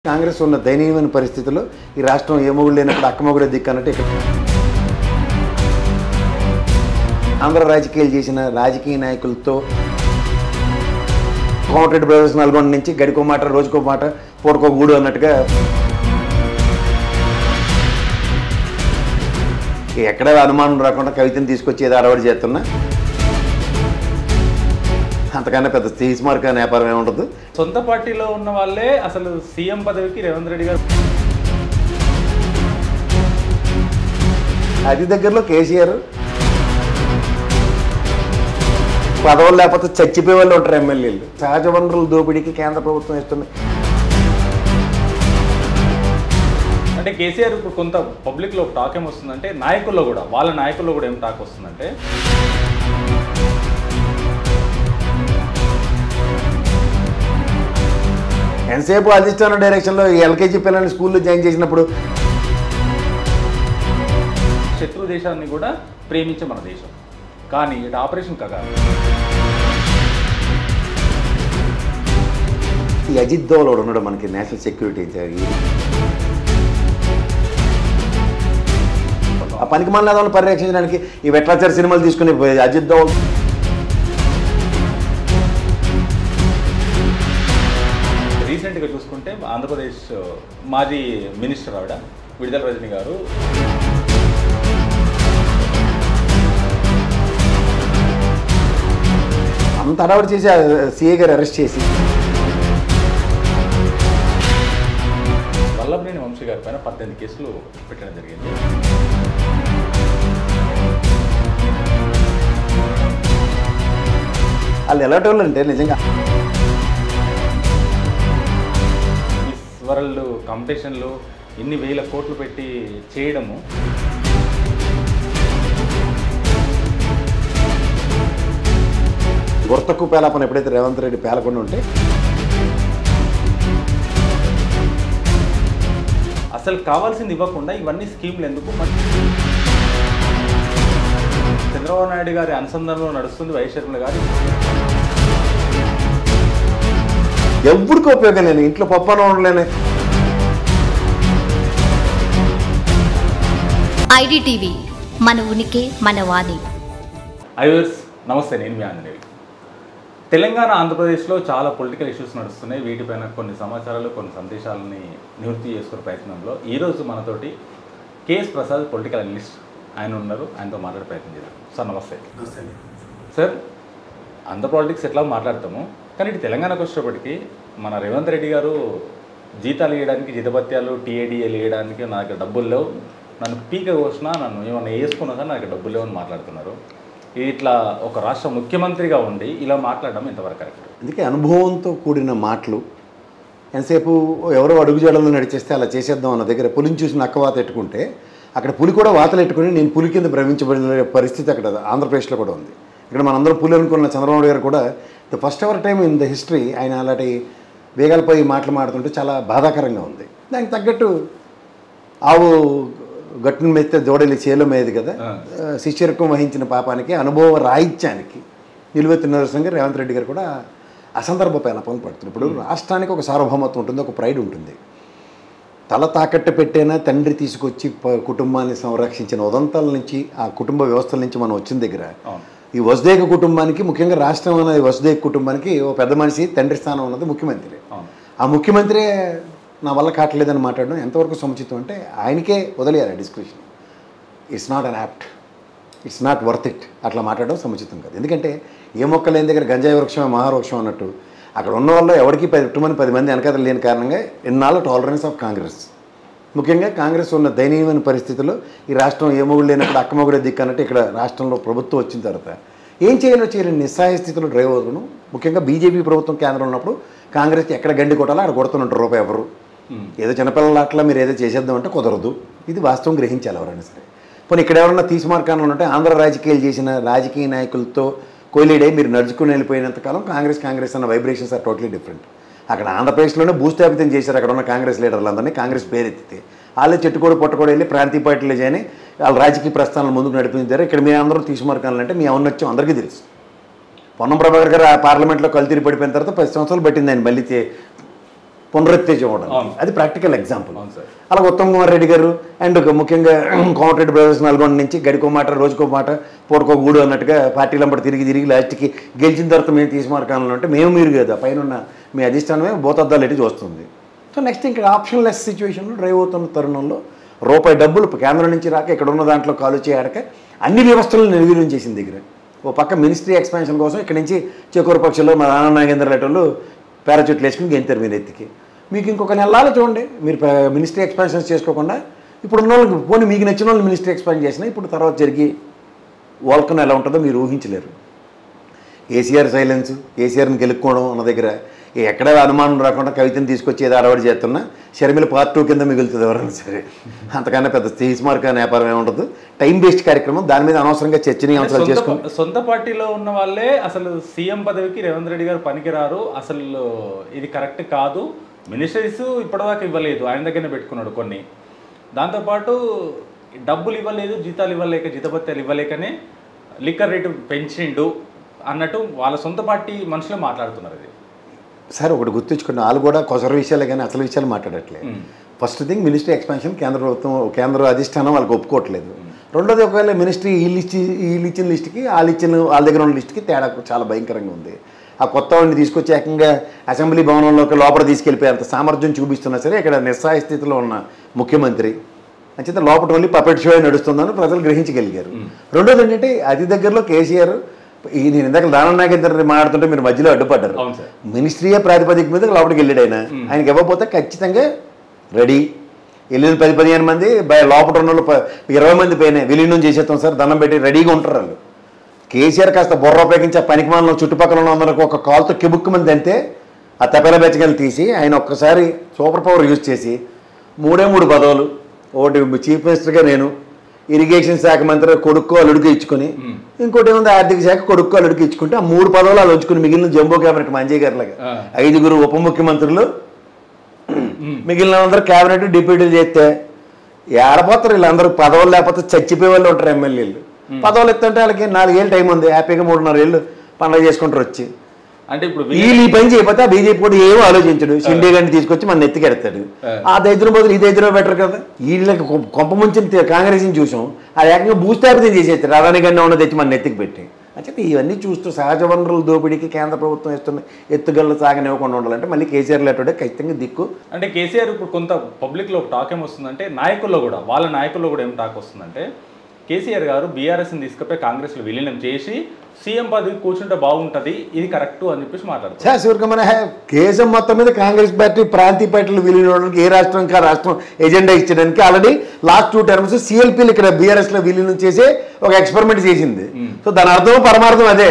కాంగ్రెస్ ఉన్న దయనీయమైన పరిస్థితుల్లో ఈ రాష్ట్రం ఏ మొగుడు లేనప్పుడు అక్కమొగుడే దిక్కు అన్నట్టు ఇక్కడ ఆంధ్ర రాజకీయాలు చేసిన రాజకీయ నాయకులతో కోమటిరెడ్డి బ్రదర్స్ నల్గొండ నుంచి గడికో మాట రోజుకో మాట పూటకో గూడు అన్నట్టుగా ఎక్కడ అనుమానం రాకుండా కవితను తీసుకొచ్చి ఏదో అలవాటు చేస్తున్నా అంతకన్నా పెద్ద తీస్మార్క్ అనే వ్యాపారం ఏముండదు. సొంత పార్టీలో ఉన్న వాళ్ళే అసలు సీఎం పదవికి రేవంత్ రెడ్డి గారు అది దగ్గరలో కేసీఆర్ పదవులు లేకపోతే చచ్చిపోయే వాళ్ళు ఉంటారు ఎమ్మెల్యేలు. సహజ వనరుల దోపిడీకి కేంద్ర ప్రభుత్వం ఇస్తుంది. అంటే కేసీఆర్ ఇప్పుడు కొంత పబ్లిక్లో టాక్ ఏమొస్తుందంటే నాయకుల్లో కూడా వాళ్ళ నాయకుల్లో కూడా ఏం టాక్ వస్తుందంటే ఎంతసేపు అధిష్టాన డైరెక్షన్లో ఎల్కేజీ పిల్లల్ని స్కూల్లో జాయిన్ చేసినప్పుడు శత్రు దేశాన్ని కూడా ప్రేమించే మన దేశం కానీ ఇటు ఆపరేషన్ కాగా ఈ అజిత్ దోవల్ ఉన్నాడు మనకి నేషనల్ సెక్యూరిటీ ఆ పనికి మళ్ళీ పరిరక్షించడానికి ఈ వెట్లాచార సినిమాలు తీసుకుని అజిత్ దోవల్ రీసెంట్గా చూసుకుంటే ఆంధ్రప్రదేశ్ మాజీ మినిస్టర్ ఆవిడ విడుదల రజని గారు అంత అడవాడు చేసి సిఐ గారు అరెస్ట్ చేసి వల్లభనేని వంశీ గారి పైన 18 కేసులు పెట్టడం జరిగింది. వాళ్ళు ఎలాంటి వాళ్ళు అంటే నిజంగా మిస్ వరల్డ్ కాంపిటీషన్లు ఎన్ని వేల కోట్లు పెట్టి చేయడము గుర్తకు పేలాపన ఎప్పుడైతే రేవంత్ రెడ్డి పేలకుండా ఉంటే అసలు కావాల్సింది ఇవ్వకుండా ఇవన్నీ స్కీమ్లు ఎందుకు? చంద్రబాబు నాయుడు గారి అనుసంధానంలో నడుస్తుంది వైఎస్ షర్మిల గారు. ఎవరికి ఉపయోగం లేని ఇంట్లో పప్పన ఉండలేని ఐడిటీవీ మన ఉనికి మన వాణి. ఐవర్స్ నమస్తే, నేను మీ ఆంజనేయులు. తెలంగాణ ఆంధ్రప్రదేశ్లో చాలా పొలిటికల్ ఇష్యూస్ నడుస్తున్నాయి. వీటిపైన కొన్ని సమాచారాలు కొన్ని సందేశాలని నివృత్తి చేసుకునే ప్రయత్నంలో ఈరోజు మనతోటి కేఎస్ ప్రసాద్ పొలిటికల్ అనలిస్ట్ ఆయన ఉన్నారు. ఆయనతో మాట్లాడే ప్రయత్నం చేద్దాం. సార్ నమస్తే. సార్, ఆంధ్ర పాలిటిక్స్ ఎట్లా మాట్లాడతాము కానీ ఇటు తెలంగాణకు వచ్చేటప్పటికి మన రేవంత్ రెడ్డి గారు జీతాలు ఇవ్వడానికి జీతభత్యాలు టీఏడీఏలు ఇవ్వడానికి నా దగ్గర డబ్బులు లేవు, నన్ను పీక కోసినా నన్ను ఏమన్నా వేసుకున్నా కానీ నా దగ్గర డబ్బులు లేవని మాట్లాడుతున్నారు. ఇట్లా ఒక రాష్ట్ర ముఖ్యమంత్రిగా ఉండి ఇలా మాట్లాడడం ఎంతవరకు కరెక్ట్? అందుకే అనుభవంతో కూడిన మాటలు ఎంతసేపు ఎవరో అడుగుజాడల్లో నడిచేస్తే అలా చేసేద్దాం అన్న దగ్గర పులిని చూసి నక్కవాత ఎట్టుకుంటే అక్కడ పులి కూడా వాతలు ఎట్టుకుని నేను పులి కింద భ్రమించబడిన పరిస్థితి అక్కడ ఆంధ్రప్రదేశ్లో కూడా ఉంది. ఇక్కడ మనందరం పులి అనుకున్న చంద్రబాబు గారు కూడా the first ever time in the history ఆయన అలాంటి వేగాలపై మాటలు మాడుతుంటే చాలా బాధాకరంగా ఉంది. దానికి తగ్గట్టు ఆవు గట్టును మెత్తే దూడలి చేలో మేది కదా, శిష్యరకం వహించిన పాపానికి అనుభవ రాహిత్యానికి నిలువెత్తు నిరసనగా రేవంత్ రెడ్డి గారు కూడా అసందర్భ పేలపని పడుతున్నారు. ఇప్పుడు రాష్ట్రానికి ఒక సార్వభౌమత్వం ఉంటుంది, ఒక ప్రైడ్ ఉంటుంది. తల తాకట్టు పెట్టైనా తండ్రి తీసుకొచ్చి కుటుంబాన్ని సంరక్షించిన ఉదంతాల నుంచి ఆ కుటుంబ వ్యవస్థల నుంచి మనం వచ్చిన దగ్గర ఈ వసుదేక కుటుంబానికి ముఖ్యంగా రాష్ట్రం అనేది వసుదేక కుటుంబానికి ఓ పెద్ద మనిషి తండ్రి స్థానం ఉన్నది ముఖ్యమంత్రి. ఆ ముఖ్యమంత్రి నా వల్ల కావట్లేదని మాట్లాడడం ఎంతవరకు సముచితం అంటే ఆయనకే వదిలేయాలి description. It's not an apt, it's not worth it అట్లా మాట్లాడడం సముచితం కాదు. ఎందుకంటే ఏ మొక్క లేని దగ్గర గంజాయి వృక్షం మహావృక్షం అన్నట్టు అక్కడ ఉన్న వాళ్ళు ఎవరికి 10 మంది వెనకాతలు లేని కారణంగా ఎన్నాళ్ళు టాలరెన్స్ ఆఫ్ కాంగ్రెస్. ముఖ్యంగా కాంగ్రెస్ ఉన్న దయనీయమైన పరిస్థితుల్లో ఈ రాష్ట్రం ఏ మొగుడు లేనప్పుడు అక్కమొగుడే దిక్కు అన్నట్టు ఇక్కడ రాష్ట్రంలో ప్రభుత్వం వచ్చిన తర్వాత ఏం చేయలేని నిస్సహాయ స్థితిలో డ్రైవ్ అవుతున్నాం. ముఖ్యంగా బీజేపీ ప్రభుత్వం కేంద్రంలో ఉన్నప్పుడు కాంగ్రెస్కి ఎక్కడ గండి కొట్టాలో అక్కడ కొడుతున్నట్టు రూపాయి ఎవరు ఏదో చిన్నపిల్లల అట్లా మీరు ఏదో చేసేద్దామంటే కుదరదు. ఇది వాస్తవం గ్రహించాలి ఎవరైనా సరే. పోనీ ఇక్కడ ఎవరన్నా తీస్మార్కాన్ని ఉన్నట్టే ఆంధ్ర రాజకీయాలు చేసిన రాజకీయ నాయకులతో కోలీడే మీరు నడుచుకుని వెళ్ళిపోయినంతకాలం కాంగ్రెస్ అన్న వైబ్రేషన్స్ ఆర్ టోటలీ డిఫరెంట్. అక్కడ ఆంధ్రప్రదేశ్లోనే భూస్థాపితం చేశారు అక్కడ ఉన్న కాంగ్రెస్ లీడర్లందరినీ. కాంగ్రెస్ పేరెత్తితే వాళ్ళే చెట్టుకోడు పొట్టకోడు వెళ్ళి ప్రాంతీయ పార్టీలు చేయని వాళ్ళ రాజకీయ ప్రస్థానాలు ముందుకు నడిపించారు. ఇక్కడ మీ అందరూ తీస్మార్కాలంటే మీ ఔన్నత్యం అందరికీ తెలుసు. పొన్నం ప్రభాకర్ గారు ఆ పార్లమెంట్లో కల్తీరి పడిపోయిన తర్వాత 10 సంవత్సరాలు పట్టింది ఆయన మళ్ళీ పునరుత్తేజం అవ్వడం. అవును. అది ప్రాక్టికల్ ఎగ్జాంపుల్. అవును సార్. అలా ఉత్తమ్ కుమార్ రెడ్డి గారు అండ్ ముఖ్యంగా కోమటిరెడ్డి బ్రదర్స్ నల్గొండ నుంచి గడికో మాట రోజుకో మాట పూటకో గూడు అన్నట్టుగా పార్టీలంబడి తిరిగి లాస్ట్కి గెలిచిన తర్వాత మేము తీసుమార్కాలంలో అంటే మేము మీరు కదా పైన ఉన్న మీ అధిష్టానమే భూతద్దాలు ఎట్టి చూస్తుంది. సో నెక్స్ట్ ఇంకా ఆప్షన్ లెస్ సిచ్యువేషన్లో డ్రైవ్ అవుతున్న తరుణంలో రూపాయి డబ్బులు కేంద్రం నుంచి రాక ఇక్కడ ఉన్న దాంట్లో కాలు చేయడక అన్ని వ్యవస్థలను నిర్వీర్యం చేసిన దగ్గర ఓ పక్క మినిస్ట్రీ ఎక్స్పాన్షన్ కోసం ఇక్కడ నుంచి చెకూరు పక్షుల్లో మా ఆనంద నాగేంద్ర లెటర్లు పారాచూట్లు వేసుకుని గెంతారు మీరు ఎత్తికి. మీకు ఇంకొక నెలలు చూడండి మీరు మినిస్ట్రీ ఎక్స్పాన్షన్స్ చేసుకోకుండా ఇప్పుడు ఉన్న వాళ్ళకి పోనీ మీకు నచ్చిన వాళ్ళు మినిస్ట్రీ ఎక్స్పాండ్ చేసినా ఇప్పుడు తర్వాత జరిగి వాల్కన్ ఎలా ఉంటుందో మీరు ఊహించలేరు. కేసీఆర్ సైలెన్స్, కేసీఆర్ని గెలుక్కోవడం అన్న దగ్గర ఎక్కడ అనుమానం రాకుండా కవితను తీసుకొచ్చి ఏదో అలవాటు చేస్తున్నా షర్మిల పార్ట్ 2 కింద మిగులుతుంది ఎవరైనా సరే. అంతకన్నా పెద్ద తీస్మార్క వ్యాపారం ఏముండదు. టైం బేస్డ్ కార్యక్రమం, దాని మీద అనవసరంగా చర్చనీయాంశాలు చేసుకుని సొంత పార్టీలో ఉన్న వాళ్ళే అసలు సీఎం పదవికి రేవంత్ రెడ్డి గారు పనికిరారు, అసలు ఇది కరెక్ట్ కాదు, మినిస్టరీస్ ఇప్పటిదాకా ఇవ్వలేదు, ఆయన దగ్గరనే పెట్టుకున్నాడు కొన్ని, దాంతోపాటు డబ్బులు ఇవ్వలేదు, జీతాలు ఇవ్వలేక, జీతభత్యాలు ఇవ్వలేకనే లిక్కర్ రేటు పెంచిండు అన్నట్టు వాళ్ళ సొంత పార్టీ మనుషులే మాట్లాడుతున్నారు. ఇది సార్ ఒకటి గుర్తుంచుకోండి, వాళ్ళు కూడా కొసర విషయాలే కానీ అసలు విషయాలు మాట్లాడట్లేదు. ఫస్ట్ థింగ్ మినిస్ట్రీ ఎక్స్పాన్షన్ కేంద్ర ప్రభుత్వం కేంద్ర అధిష్టానం వాళ్ళకి ఒప్పుకోవట్లేదు. రెండోది ఒకవేళ మినిస్ట్రీ వీళ్ళు ఇచ్చిన లిస్టుకి వాళ్ళ దగ్గర ఉన్న లిస్టుకి తేడా చాలా భయంకరంగా ఉంది. ఆ కొత్త వాడిని తీసుకొచ్చి ఏకంగా అసెంబ్లీ భవనంలోకి లోపల తీసుకెళ్ళిపోయేంత సామర్థ్యం చూపిస్తున్నా సరే ఇక్కడ నిస్సహాయ స్థితిలో ఉన్న ముఖ్యమంత్రి అంచేత లోపల వెళ్ళి పపెట్ షో నడుస్తుందని ప్రజలు గ్రహించగలిగారు. రెండోది ఏంటంటే అతి దగ్గరలో కేసీఆర్ నేను ఇందాక దానం నాగేంద్ర మాట్లాడుతుంటే మీరు మధ్యలో అడ్డుపడ్డారు. మినిస్ట్రీయే ప్రాతిపదిక మీద లోపలికి వెళ్ళాడు ఆయనకి ఇవ్వకపోతే ఖచ్చితంగా రెడీ వెళ్ళిన 10-15 మంది లోపల ఉన్న వాళ్ళు 20 మంది పైన విలీనం చేసేస్తాం సార్ దండం పెట్టి రెడీగా ఉంటారు వాళ్ళు. కేసీఆర్ కాస్త బుర్ర ఉపయోగించి ఆ పనికిమాలను చుట్టుపక్కల ఉన్న అందరికి ఒక కాల్తో కిబుక్కు మంది అంతే ఆ తెపల బెచ్చగలు తీసి ఆయన ఒక్కసారి సూపర్ పవర్ యూజ్ చేసి 3 పదవులు, ఒకటి చీఫ్ మినిస్టర్గా నేను, ఇరిగేషన్ శాఖ మంత్రి కొడుకు అల్లుడికి ఇచ్చుకొని, ఇంకోటి ఏముంది ఆర్థిక శాఖ కొడుకు అల్లుడికి ఇచ్చుకుంటే ఆ 3 పదవులు అలా ఉంచుకుని మిగిలిన జంబో క్యాబినెట్ మంజయ్ గారి లాగా 5 ఉప ముఖ్యమంత్రులు మిగిలిన అందరూ క్యాబినెట్ డిప్యూటీలు చేస్తే ఏడపోతారు వీళ్ళందరూ. పదవులు లేకపోతే చచ్చిపోయే వాళ్ళు ఉంటారు ఎమ్మెల్యేలు. పదవులు ఎత్తుంటే వాళ్ళకి 4 ఏళ్ళు టైం ఉంది, హ్యాపీగా 3.5 ఏళ్ళు పండుగ చేసుకుంటారు వచ్చి. అంటే ఇప్పుడు వీళ్ళు ఈ పని చేయకపోతే ఆ బీజేపీ కూడా ఏమో ఆలోచించడు, షిండే గారిని తీసుకొచ్చి మన ఎత్తికెడతాడు. ఆ దైద్రం బదులు ఈ దైద్రం బెటర్ కదా. వీళ్ళకి కొంప ముంచిన కాంగ్రెస్ని చూసాం, అది ఏకంగా భూస్థాపితం చేసేస్తారు అదాని గారిని ఉన్న తెచ్చి మన ఎత్తికి పెట్టి. అంటే ఇవన్నీ చూస్తూ సహజ వనరుల దోపిడీకి కేంద్ర ప్రభుత్వం ఇస్తున్న ఎత్తుగళ్ళు సాగనివ్వకుండా ఉండాలంటే మళ్ళీ కేసీఆర్ లేటోడే ఖచ్చితంగా దిక్కు. అంటే కేసీఆర్ ఇప్పుడు కొంత పబ్లిక్లో ఒక టాక్ ఏమొస్తుందంటే నాయకుల్లో కూడా వాళ్ళ నాయకుల్లో కూడా ఏం టాక్ వస్తుందంటే కేసీఆర్ గారు బీఆర్ఎస్ని తీసుకుపోయి కాంగ్రెస్లో విలీనం చేసి సీఎం పదవి కూర్చుంటే బాగుంటుంది, ఇది కరెక్ట్ అని చెప్పేసి మాట్లాడుతారు. శివకుమార్ కేసం మొత్తం మీద కాంగ్రెస్ పార్టీ ప్రాంతీయ పార్టీలు విలీనం ఏ రాష్ట్రం ఇంకా రాష్ట్రం ఎజెండా ఇచ్చడానికి ఆల్రెడీ లాస్ట్ 2 టర్మ్స్ సిఎల్పీలు ఇక్కడ బీఆర్ఎస్లో విలీనం చేసి ఒక ఎక్స్పెరిమెంట్ చేసింది. సో దాని అర్థం పరమార్థం అదే.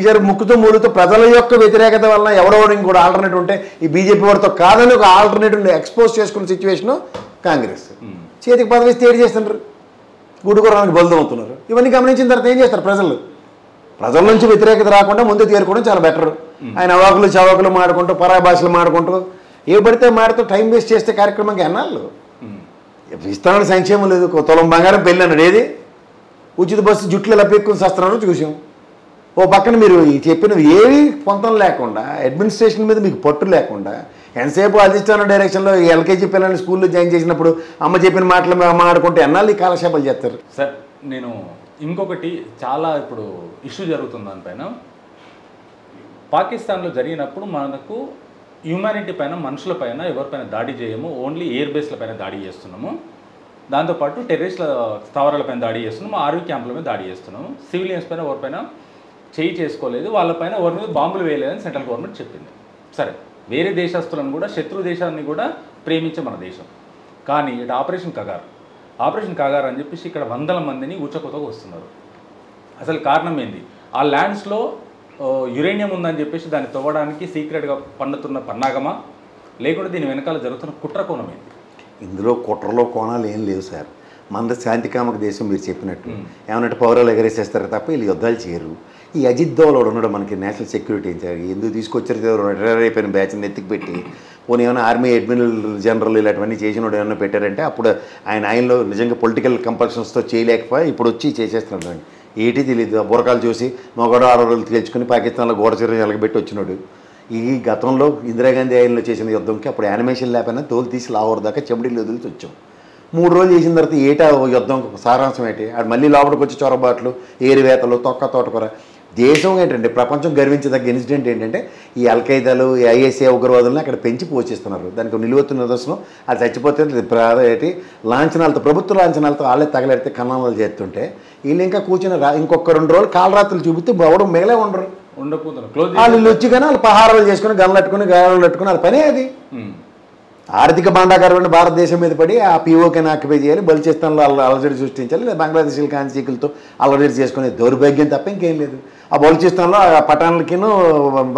ఈసారి ముక్కుతో మూలుతో ప్రజల యొక్క వ్యతిరేకత వలన ఎవరెవరు ఇంకోటి ఆల్టర్నేటివ్ ఉంటే ఈ బీజేపీ వారితో కాదని ఒక ఆల్టర్నేటివ్ ఎక్స్పోజ్ చేసుకున్న సిచ్యువేషను కాంగ్రెస్. చేతికి పదవి ఇస్తే ఏడు చేస్తుంటారు, గుడుకోవడానికి బలుదం అవుతున్నారు. ఇవన్నీ గమనించిన తర్వాత ఏం చేస్తారు ప్రజల నుంచి వ్యతిరేకత రాకుండా ముందే తేరుకోవడం చాలా బెటర్. ఆయన అవాకులు చవాకులు మాడుకుంటూ పరాయి భాషలు మాడుకుంటూ ఏ పడితే మాడుతూ టైం వేస్ట్ చేస్తే కార్యక్రమంకి ఎన్నాళ్ళు ఇస్తానని సంక్షేమం లేదు. తులం బంగారం పెళ్ళి అన్నాడు, ఏది ఉచిత బస్సు జుట్లు ఎలా పెక్కుని వస్తున్నారో చూసాం. ఓ పక్కన మీరు చెప్పినవి ఏవి పొంతం లేకుండా అడ్మినిస్ట్రేషన్ మీద మీకు పట్టు లేకుండా ఎంతసేపు అధిష్టాన డైరెక్షన్లో ఎల్కేజీ పిల్లల్ని స్కూల్లో జాయిన్ చేసినప్పుడు అమ్మ చెప్పిన మాటలు మాట్లాడుకుంటే ఎన్నాళ్ళు ఈ కాలక్షేపాలు చేస్తారు. సార్ నేను ఇంకొకటి చాలా ఇప్పుడు ఇష్యూ జరుగుతుంది దానిపైన, పాకిస్తాన్లో జరిగినప్పుడు మనకు హ్యూమానిటీ పైన మనుషుల పైన ఎవరిపైన దాడి చేయము, ఓన్లీ ఎయిర్ బేస్ల పైన దాడి చేస్తున్నాము, దాంతోపాటు టెర్రరిస్ట్ల స్థావరాలపైన దాడి చేస్తున్నాము, ఆర్మీ క్యాంపుల మీద దాడి చేస్తున్నాము, సివిలియన్స్ పైన ఎవరిపైన చేయి చేసుకోలేదు, వాళ్ళపైన ఎవరి మీద బాంబులు వేయలేదని సెంట్రల్ గవర్నమెంట్ చెప్పింది. సరే, వేరే దేశస్తులను కూడా శత్రు దేశాన్ని కూడా ప్రేమించే మన దేశం, కానీ ఇటు ఆపరేషన్ కగార్ అని చెప్పేసి ఇక్కడ 100 మందిని ఊచకొతకు వస్తున్నారు. అసలు కారణం ఏంది? ఆ ల్యాండ్స్లో యురేనియం ఉందని చెప్పేసి దాన్ని తవ్వడానికి సీక్రెట్గా పన్నుతున్న పన్నాగమా, లేకుంటే దీని వెనకాల జరుగుతున్న కుట్ర కోణం ఏంది? ఇందులో కుట్రలో కోణాలు ఏం లేవు సార్. మన శాంతికామక దేశం మీరు చెప్పినట్టు ఏమన్నట్టు పౌరాలు ఎగరేసేస్తారు తప్ప వీళ్ళు యుద్ధాలు చేయరు. ఈ అజిత్ దోవల్ ఉండడం మనకి నేషనల్ సెక్యూరిటీ ఎందుకు తీసుకొచ్చారు? రిటైర్ అయిపోయిన బ్యాచ్ని ఎత్తికి పెట్టి పోనీ ఏమైనా ఆర్మీ అడ్మిరల్ జనరల్ ఇలాంటివన్నీ చేసినోడు ఏమైనా పెట్టారంటే అప్పుడు ఆయనలో నిజంగా పొలిటికల్ కంపల్షన్స్తో చేయలేకపోయి ఇప్పుడు వచ్చి చేసేస్తున్నాడు. ఏటీ తెలియదు, బురకాలు చూసి మగవాడు 6 రోజులు తేల్చుకుని పాకిస్తాన్లో గోడ చీర ఎలగబెట్టి వచ్చినాడు. ఈ గతంలో ఇందిరాగాంధీ ఆయనలో చేసిన యుద్ధంకి అప్పుడు యానిమేషన్ లేకపోయినా తోలు తీసి లావర్ దాకా చెబుడీలు వదిలిచి వచ్చాం. 3 రోజులు చేసిన తర్వాత ఏటా యుద్ధం సారాంశం ఏంటి? అది మళ్ళీ లోపలికి వచ్చి చొరబాట్లు, ఏరివేతలు, తోటకూర. దేశం ఏంటంటే ప్రపంచం గర్వించదగ్గ ఇన్సిడెంట్ ఏంటంటే ఈ అల్ఖైదాలు, ఈ ఐఎస్ఏ ఉగ్రవాదులను అక్కడ పెంచి పోషిస్తున్నారు. దానికి నిలువెత్తు నిదర్శనం అది చచ్చిపోతే లాంఛనాలతో, ప్రభుత్వ లాంఛనాలతో వాళ్ళే తగలెడితే కన్నాలు చేస్తుంటే వీళ్ళు ఇంకా కూర్చొని ఇంకొక 2 రోజులు కాలరాత్రులు చూపిస్తే ఎవడం మిగలే ఉండరు. వాళ్ళు వచ్చి కానీ వాళ్ళు పహారాలు చేసుకుని గల్లట్టుకుని గాయాలు పెట్టుకుని వాళ్ళ పనే అది. ఆర్థిక భాండాగారమైన భారతదేశం మీద పడి ఆ పీఓకేని ఆక్యుపై చేయాలి, బలిచిస్తాన్లో అలజడి సృష్టించాలి, లేదా బంగ్లాదేశీల కాంచీకులతో అలజడి చేసుకునే దౌర్భాగ్యం తప్ప ఇంకేం లేదు. ఆ బలిచిస్తాన్లో ఆ పఠాన్లకిను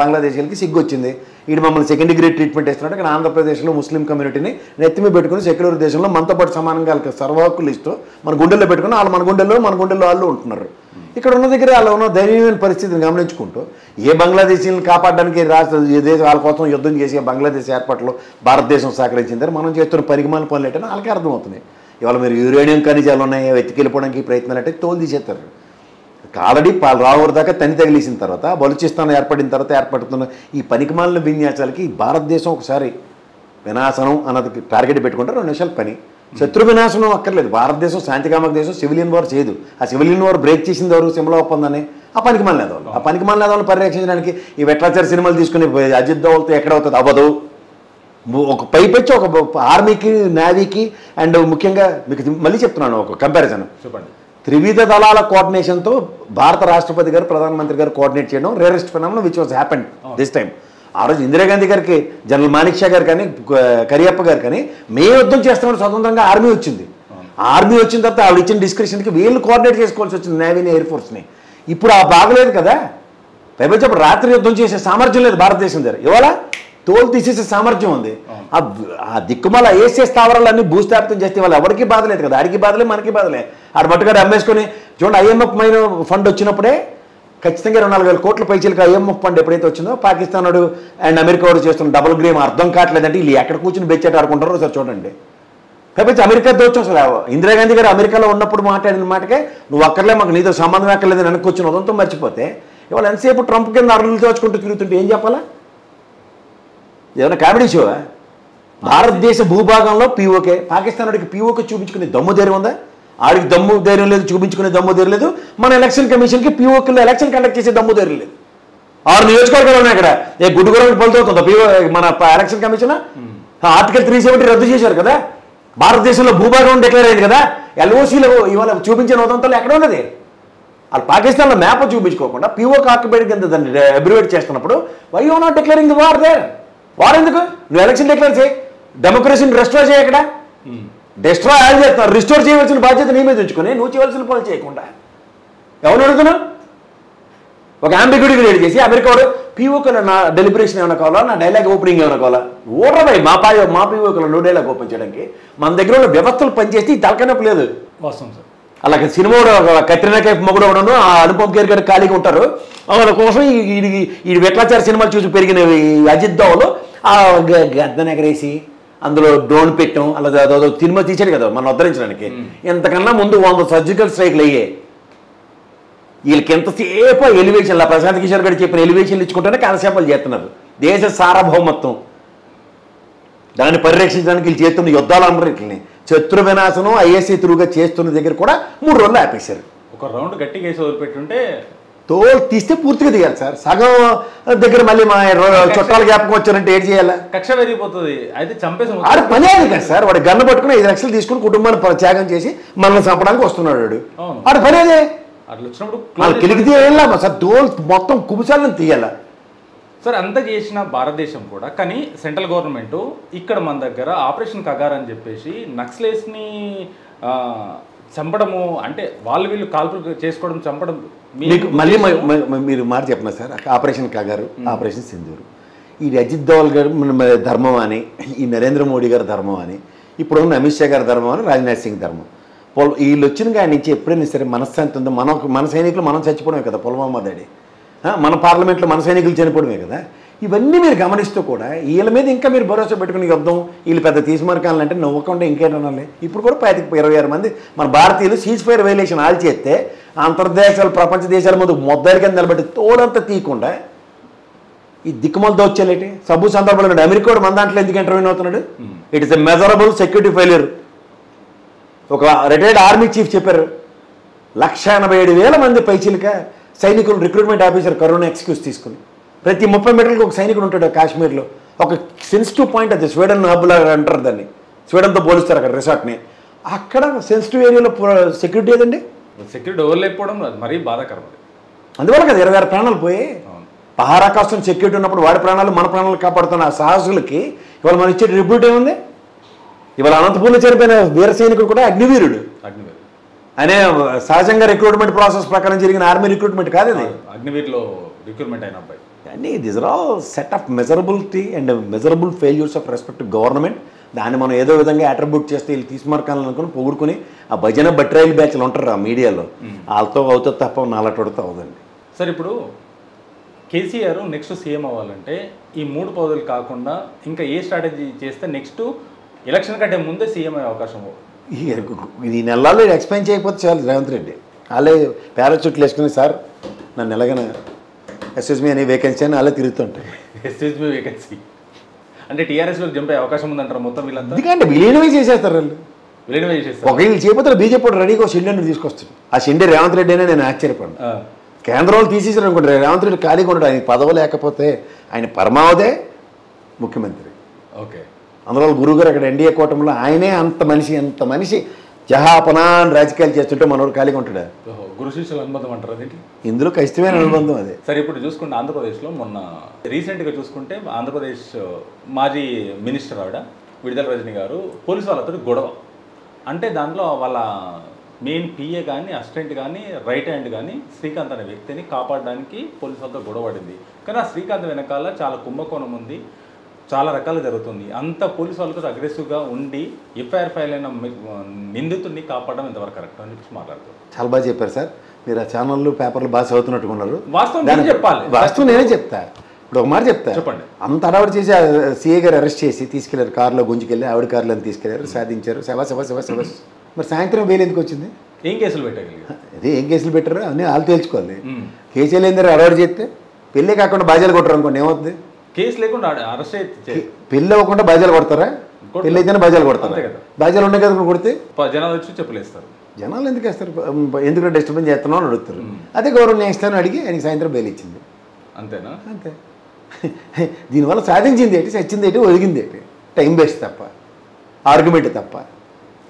బంగ్లాదేశీలకి సిగ్గు వచ్చింది. వీడు మమ్మల్ని సెకండ్ డిగ్రీ ట్రీట్మెంట్ ఇస్తున్నాడు. కానీ ఆంధ్రప్రదేశ్లో ముస్లిం కమ్యూనిటీని నెత్తిమి పెట్టుకుని సెక్యులర్ దేశంలో మనతో పాటు సమానంగా వాళ్ళకి సర్వహక్కులు ఇస్తూ మన గుండెల్లో పెట్టుకుని వాళ్ళు మన గుండెల్లో వాళ్ళు ఉంటున్నారు. ఇక్కడ ఉన్న దగ్గర వాళ్ళు ఉన్న దయనీయమైన పరిస్థితిని గమనించుకుంటూ ఏ బంగ్లాదేశీలను కాపాడడానికి రాష్ట్ర దేశం వాళ్ళ కోసం యుద్ధం చేసి బంగ్లాదేశ్ ఏర్పాట్లో భారతదేశం సహకరించిందని మనం చేస్తున్న పరిమాణ పనులు ఏంటని వాళ్ళకి అర్థమవుతున్నాయి. ఇవాళ మీరు యురేనియం ఖనిజాలు ఉన్నాయి వెతికెళ్ళిపోవడానికి ప్రయత్నాలు అంటే తోలు తీసేస్తారు. ఆల్రెడీ రావూరు దాకా తని తగిలేసిన తర్వాత బలూచిస్తాన్ ఏర్పడిన తర్వాత ఏర్పడుతున్న ఈ పనికిమాలిన విన్యాసాలకి భారతదేశం ఒకసారి వినాశనం అన్నది టార్గెట్ పెట్టుకుంటే 2 నిమిషాలు పని. శత్రు వినాశనం అక్కర్లేదు. భారతదేశం శాంతికామక దేశం, సివిలియన్ వార్ చేయదు. ఆ సివిలియన్ వార్ బ్రేక్ చేసింది ఎవరు? సిమ్లా ఒప్పందాన్ని. ఆ పనికిమాలిన నేతలు, ఆ పనికిమాలిన నేతలను పరిరక్షించడానికి ఈ వెట్లాచార సినిమాలు తీసుకుని అజిత్ దోవల్తో ఎక్కడవుతుంది? అవ్వదు. ఒక పైపెచ్చి ఒక ఆర్మీకి, నేవీకి అండ్ ముఖ్యంగా మీకు మళ్ళీ చెప్తున్నాను ఒక కంపారిజన్. చెప్పండి. త్రివిధ దళాల కోఆర్డినేషన్తో భారత రాష్ట్రపతి గారు, ప్రధానమంత్రి గారు కోఆర్డినేట్ చేయడం rarest phenomenon which was happened this time. ఆ రోజు ఇందిరాగాంధీ గారికి, జనరల్ మానిక్ షా గారు కానీ, కరియప్ప గారు కానీ మేము యుద్ధం చేస్తున్న స్వతంత్రంగా ఆర్మీ వచ్చింది. ఆర్మీ వచ్చిన తర్వాత ఆవిడ ఇచ్చిన డిస్క్రిప్షన్కి వీళ్ళు కోఆర్డినేట్ చేసుకోవాల్సి వచ్చింది నేవీని, ఎయిర్ ఫోర్స్ని. ఇప్పుడు ఆ బాగలేదు కదా. పైపచ్చి అప్పుడు రాత్రి యుద్ధం చేసే సామర్థ్యం లేదు భారతదేశం దగ్గర. ఇవాళ తోలు తీసేసే సామర్థ్యం ఉంది. ఆ దిక్కుమాల ఏసే స్థావరాలన్నీ భూస్థాపితం చేస్తే వాళ్ళు ఎవరికి బాధ లేదు కదా. ఆడికి బాధలే, మనకి బాధలే. ఆడు మట్టుగారు అమ్మేసుకొని చూడండి. IMF మైన ఫండ్ వచ్చినప్పుడే ఖచ్చితంగా 24,000 కోట్ల పైచీలకు IMF ఫండ్ ఎప్పుడైతే వచ్చిందో పాకిస్తాన్ వాడు అండ్ అమెరికా వాడు చేస్తున్న డబుల్ గేమ్ అర్థం కావట్లేదంటే వీళ్ళు ఎక్కడ కూర్చొని బెచ్చేట ఆడుకుంటారో సార్ చూడండి. కాబట్టి అమెరికా దోచం అసలు ఇందిరాగాంధీ గారు అమెరికాలో ఉన్నప్పుడు మాట్లాడిన మాటకే నువ్వు అక్కర్లే, మాకు నీతో సంబంధం అక్కర్లేదు వెనక్కి వచ్చిన ఉదంతో మర్చిపోతే ఇవాళ ఎంతసేపు ట్రంప్ కింద అరువులు దోచుకుంటూ తిరుగుతుంటే ఏం చెప్పాలా? ఏమైనా కామెడీ షోవా? భారతదేశ భూభాగంలో పీఓకే, పాకిస్తాన్ వాడికి పీఓకే చూపించుకునే దమ్ము ధైర్యం ఉందా? ఆడికి దమ్ము ధైర్యం లేదు, చూపించుకునే దమ్ము ధైర్యం లేదు. మన ఎలక్షన్ కమిషన్కి పీఓకేలో ఎలక్షన్ కండక్ట్ చేసే దమ్ము ధైర్యం లేదు. 6 నియోజకవర్గాలు ఉన్నాయి అక్కడ. ఏ గుడ్డుగురం పలుతవుతుందా పీఓ మన ఎలక్షన్ కమిషన్? ఆర్టికల్ 370 రద్దు చేశారు కదా. భారతదేశంలో భూభాగం డిక్లేర్ అయింది కదా. LOCలో ఇవాళ చూపించిన ఉదంతాలు ఎక్కడ ఉన్నది? వాళ్ళు పాకిస్తాన్లో మ్యాప్ చూపించుకోకుండా పీఓకి ఆక్యుపైడ్ కింద దాన్ని అబ్రివేట్ చేస్తున్నప్పుడు why you not declaring the war there? War ఎందుకు? నువ్వు ఎలక్షన్ డిక్లేర్ చేయి, డెమోక్రసీని రెస్టోర్ చేయి. అక్కడ డిస్ట్రాయ్ ఆయన చేస్తున్నారు. రిస్టోర్ చేయవలసిన బాధ్యత నీ మీద ఉంచుకొని నువ్వు చేయవలసిన పనులు చేయకుండా ఎవరు అడుగుతున్నావు? ఒక అంబిగ్యూటీ క్రియేట్ చేసి అమెరికా వాడు పీఓకలో నా డెలిబరేషన్ ఏమైనా కావాలా, నా డైలాగ్ ఓపెనింగ్ ఏమైనా కావాలా? ఓడరాయి మా పీఓకలో నువ్వు డైలాగ్ ఓపెన్ చేయడానికి మన దగ్గర ఉన్న వ్యవస్థలు పనిచేస్తే ఈ తలకనొప్పి లేదు. వాస్తవం సార్. అలాగే సినిమా కత్రినా కైఫ్ మొగుడు అవడను, ఆ అనుపమ్ ఖేర్ గారు ఖాళీగా ఉంటారు. వాళ్ళ కోసం ఈ వెట్లాచార సినిమాలు చూసి పెరిగిన అజిత్ దోవలు ఆ గద్దెన ఎగరేసి అందులో డ్రోన్ పెట్టాం. అలా సినిమా తీసాడు కదా మనం ఉద్ధరించడానికి. ఎంతకన్నా ముందు 100 సర్జికల్ స్ట్రైక్లు అయ్యాయి. వీళ్ళకి ఎంతసేపు ఎలివేషన్లా ప్రశాంత్ కిషోర్ గారు చెప్పిన ఎలివేషన్లు ఇచ్చుకుంటేనే కాలక్షేపాలు చేస్తున్నారు. దేశ సార్వభౌమత్వం దాన్ని పరిరక్షించడానికి వీళ్ళు చేస్తున్న యుద్ధాలు అందరూ ఇట్లని శత్రు వినాశనం ISI త్రూగా చేస్తున్న దగ్గర కూడా 3 రోజులు ఆపేశారు. ఒక రౌండ్ గట్టిగా వేసి వదిలిపెట్టుంటే తోలు తీస్తే పూర్తిగా తీయాలి సార్. సగం దగ్గర మళ్ళీ మా చుట్టాల జ్ఞాపకం వచ్చారంటే ఏం చేయాలా? కక్ష పెరిగిపోతుంది. అయితే చంపేసి ఆడు పని అది కదా సార్. వాడు గన్ను పట్టుకుని 5 లక్షలు తీసుకుని కుటుంబాన్ని త్యాగం చేసి మనల్ని చంపడానికి వస్తున్నాడు వాడు. ఆడు పని అదే. అట్లా వచ్చినప్పుడు కిలికితే ఏం లాభం సార్? తోలు మొత్తం కుబుసాలను తీయాలా సార్? అంతా చేసిన భారతదేశం కూడా, కానీ సెంట్రల్ గవర్నమెంట్ ఇక్కడ మన దగ్గర ఆపరేషన్ కగార్ అని చెప్పేసి నక్సలైట్స్ని చంపడము, అంటే వీళ్ళు కాల్పులు చేసుకోవడం, చంపడం. మీకు మళ్ళీ మీరు మాట చెప్పిన sir, operation Kagar, operation Sindoor, ఈ అజిత్ దోవల్ గారు ధర్మం అని, ఈ నరేంద్ర మోడీ గారి ధర్మం అని, ఇప్పుడున్న అమిత్ షా గారి ధర్మం అని, రాజ్నాథ్ సింగ్ ధర్మం. వీళ్ళు వచ్చిన కాడి నుంచి ఎప్పుడైనా సరే మనశ్శాంతి ఉందో, మన సైనికులు మనం చచ్చిపోవడమే కదా. పుల్వామా దాడి, మన పార్లమెంట్లో మన సైనికులు చనిపోవడమే కదా. ఇవన్నీ మీరు గమనిస్తూ కూడా వీళ్ళ మీద ఇంకా మీరు భరోసా పెట్టుకుని యుద్ధం వీళ్ళు పెద్ద తీసుమరకాలంటే నవ్వకుండా ఇంకేటనాలి. ఇప్పుడు కూడా 26 మంది మన భారతీయులు సీజ్ ఫైర్ వైలేషన్ ఆల్ చేస్తే అంతర్దేశాలు, ప్రపంచ దేశాల ముందు మొద్దరి కింద నిలబెట్టి తోడంతా తీయకుండా ఈ దిక్కుమలతో వచ్చేలేటి సబ్బు సందర్భంలో అమెరికా కూడా మన దాంట్లో ఎందుకు ఇంటర్వ్యూ అవుతున్నాడు? It is a measurable security failure. ఒక రిటైర్డ్ ఆర్మీ చీఫ్ చెప్పారు 1,87,000 మంది పైచిలుక సైనికులు రిక్రూట్మెంట్ ఆఫీసర్ కరోనా ఎక్స్క్యూజ్ తీసుకుని ప్రతి 30 మీటర్లకు ఒక సైనికుడు ఉంటాడు కాశ్మీర్లో. ఒక సెన్సిటివ్ పాయింట్ అది, స్వీడన్ హబ్లా అంటారు దాన్ని, స్వీడన్తో పోలుస్తారు అక్కడ రిసార్ట్ని. అక్కడ సెన్సిటివ్ ఏరియాలో సెక్యూరిటీ ఏదండి? సెక్యూరిటీ ఓవర్లేకపోవడం మరీ బాధాకరం. అందువల్ల కదా 26 ప్రాణాలు పోయి. పహారా కాస్తం సెక్యూరిటీ ఉన్నప్పుడు వాడి ప్రాణాలు మన ప్రాణాలు కాపాడుతున్న ఆ సాహసులకి ఇవాళ మనం ఇచ్చే రిపోర్ట్ ఏముంది? ఇవాళ అనంతపూర్లో చనిపోయిన వీర సైనికుడు కూడా అగ్నివీరుడు. అనే సహజంగా రిక్రూట్మెంట్ ప్రాసెస్ ప్రకారం జరిగిన ఆర్మీ రిక్రూట్మెంట్ కాదు అది. అగ్నివీర్లో రిక్రూట్మెంట్ అయిన అబ్బాయి. అన్నీ this are all set of measurability and measurable failures of respect to government. దాన్ని మనం ఏదో విధంగా అట్రిబ్యూట్ చేస్తే వీళ్ళు తీసుమార్కాలనుకుని పొగుడుకుని ఆ భజన బట్రాయిల్ బ్యాచ్లు ఉంటారు ఆ మీడియాలో, వాళ్ళతో అవుతుంది తప్ప నాలటోడితో అవుదండి. సార్ ఇప్పుడు కేసీఆర్ నెక్స్ట్ సీఎం అవ్వాలంటే ఈ 3 పదవులు కాకుండా ఇంకా ఏ స్ట్రాటజీ చేస్తే నెక్స్ట్ ఎలక్షన్ కంటే ముందే సీఎం అయ్యే అవకాశం? ఈ నెలల్లో ఎక్స్ప్లెయిన్ చేయకపోతే చాలు రేవంత్ రెడ్డి. వాళ్ళే పారాచూట్లు వేసుకుని సార్ నన్ను ఎలాగైన ఎస్ఎస్బీ అనే వేకెన్సీ అని వాళ్ళే తిరుగుతుంటాయి. ఎస్ఎస్బీ వేకెన్సీ అంటే టీఆర్ఎస్లోకి జంప్ అయ్యే అవకాశం ఉందంటారు మొత్తం వీళ్ళంతా? ఎందుకంటే విలీనమే చేసేస్తారు వాళ్ళు. విలీనమే చేసేస్తారు. ఒక వీళ్ళు చేయకపోతే బీజేపీ రెడీగా షిండేని తీసుకొస్తాడు. ఆ షిండే రేవంత్ రెడ్డి అనే నేను ఆశ్చర్యపడ్డాను. కేంద్రంలో తీసేసారు అనుకుంటారు. రేవంత్ రెడ్డి ఖాళీగా ఉంటాడు. ఆయన పదవి లేకపోతే ఆయన పరమావధే ముఖ్యమంత్రి. ఓకే. అందులో గురుగారు అక్కడ ఎన్డీఏ కూటమిలో ఆయనే అంత మనిషి జహాపనాన్ రాజకీయాలు చేస్తుంటే మనోడు ఖాళీగా ఉంటాడు. గురు శిష్యుల అనుబంధం అంటారు అదేంటి? ఇందులో ఖచ్చితమైన అనుబంధం అదే. సరే ఇప్పుడు చూసుకుంటే ఆంధ్రప్రదేశ్లో మొన్న రీసెంట్గా చూసుకుంటే ఆంధ్రప్రదేశ్ మాజీ మినిస్టర్ ఆవిడ విడుదల రజని గారు పోలీసు వాళ్ళతో గొడవ. అంటే దాంట్లో వాళ్ళ మెయిన్ పిఏ కానీ అసిస్టెంట్ కానీ రైట్ హ్యాండ్ కానీ శ్రీకాంత్ అనే వ్యక్తిని కాపాడడానికి పోలీసు వాళ్ళతో గొడవ పడింది. కానీ ఆ శ్రీకాంత్ వెనకాల చాలా కుంభకోణం ఉంది, చాలా రకాలు జరుగుతుంది. అంత పోలీసు వాళ్ళతో అగ్రెసివ్గా ఉండి ఎఫ్ఐఆర్ ఫైల్ అయిన నిందితుడిని కాపాడడం ఎంతవరకు కరెక్ట్ అని చెప్పి మాట్లాడుతారు. చాలా బాగా చెప్పారు సార్. మీరు ఆ ఛానళ్ళు పేపర్లు బాగా చదువుతున్నట్టుగా ఉన్నారు. వాస్తవం చెప్పాలి. వాస్తవం నేనే చెప్తా. ఇప్పుడు ఒక మాట చెప్తా, చెప్పండి. అంత అడవాడు చేసి సీఏ గారు అరెస్ట్ చేసి తీసుకెళ్లారు, కారులో గుంజుకెళ్ళి ఆవిడ కారులో తీసుకెళ్లారు, సాధించారు. శవస్ మరి సాయంత్రం బెయిల్ ఎందుకు వచ్చింది? ఏం కేసులు పెట్టగలిగారు? అదే ఏం కేసులు పెట్టారు అన్నీ వాళ్ళు తేల్చుకోవాలి. కేసులు ఏందో అడవాడు చేస్తే పెళ్ళే కాకుండా బాధ్యాలు కొట్టరు అనుకోండి, ఏమవుతుంది? కేసు లేకుండా అరెస్ట్ అయితే పెళ్ళి అవ్వకుండా బాధ్యాలు కొడతారా? పెళ్ళి అయితేనే బాధ్యాలు కొడతారు కదా. బాధ్యాలు ఉన్నాయి కదా కొడితే జనాలు వచ్చి చెప్పులేస్తారు. జనాలు ఎందుకు వేస్తారు? ఎందుకు డిస్టర్బెన్స్ చేస్తున్నావు అని అడుగుతారు. అదే గౌరవం న్యాయస్థానం అడిగి ఆయనకి సాయంత్రం బెయిల్ ఇచ్చింది. అంతేనా? అంతే. దీనివల్ల సాధించింది ఏంటి, చచ్చింది ఏంటి, ఒదిగింది ఏంటి? టైం వేస్ట్ తప్ప, ఆర్గ్యుమెంట్ తప్ప.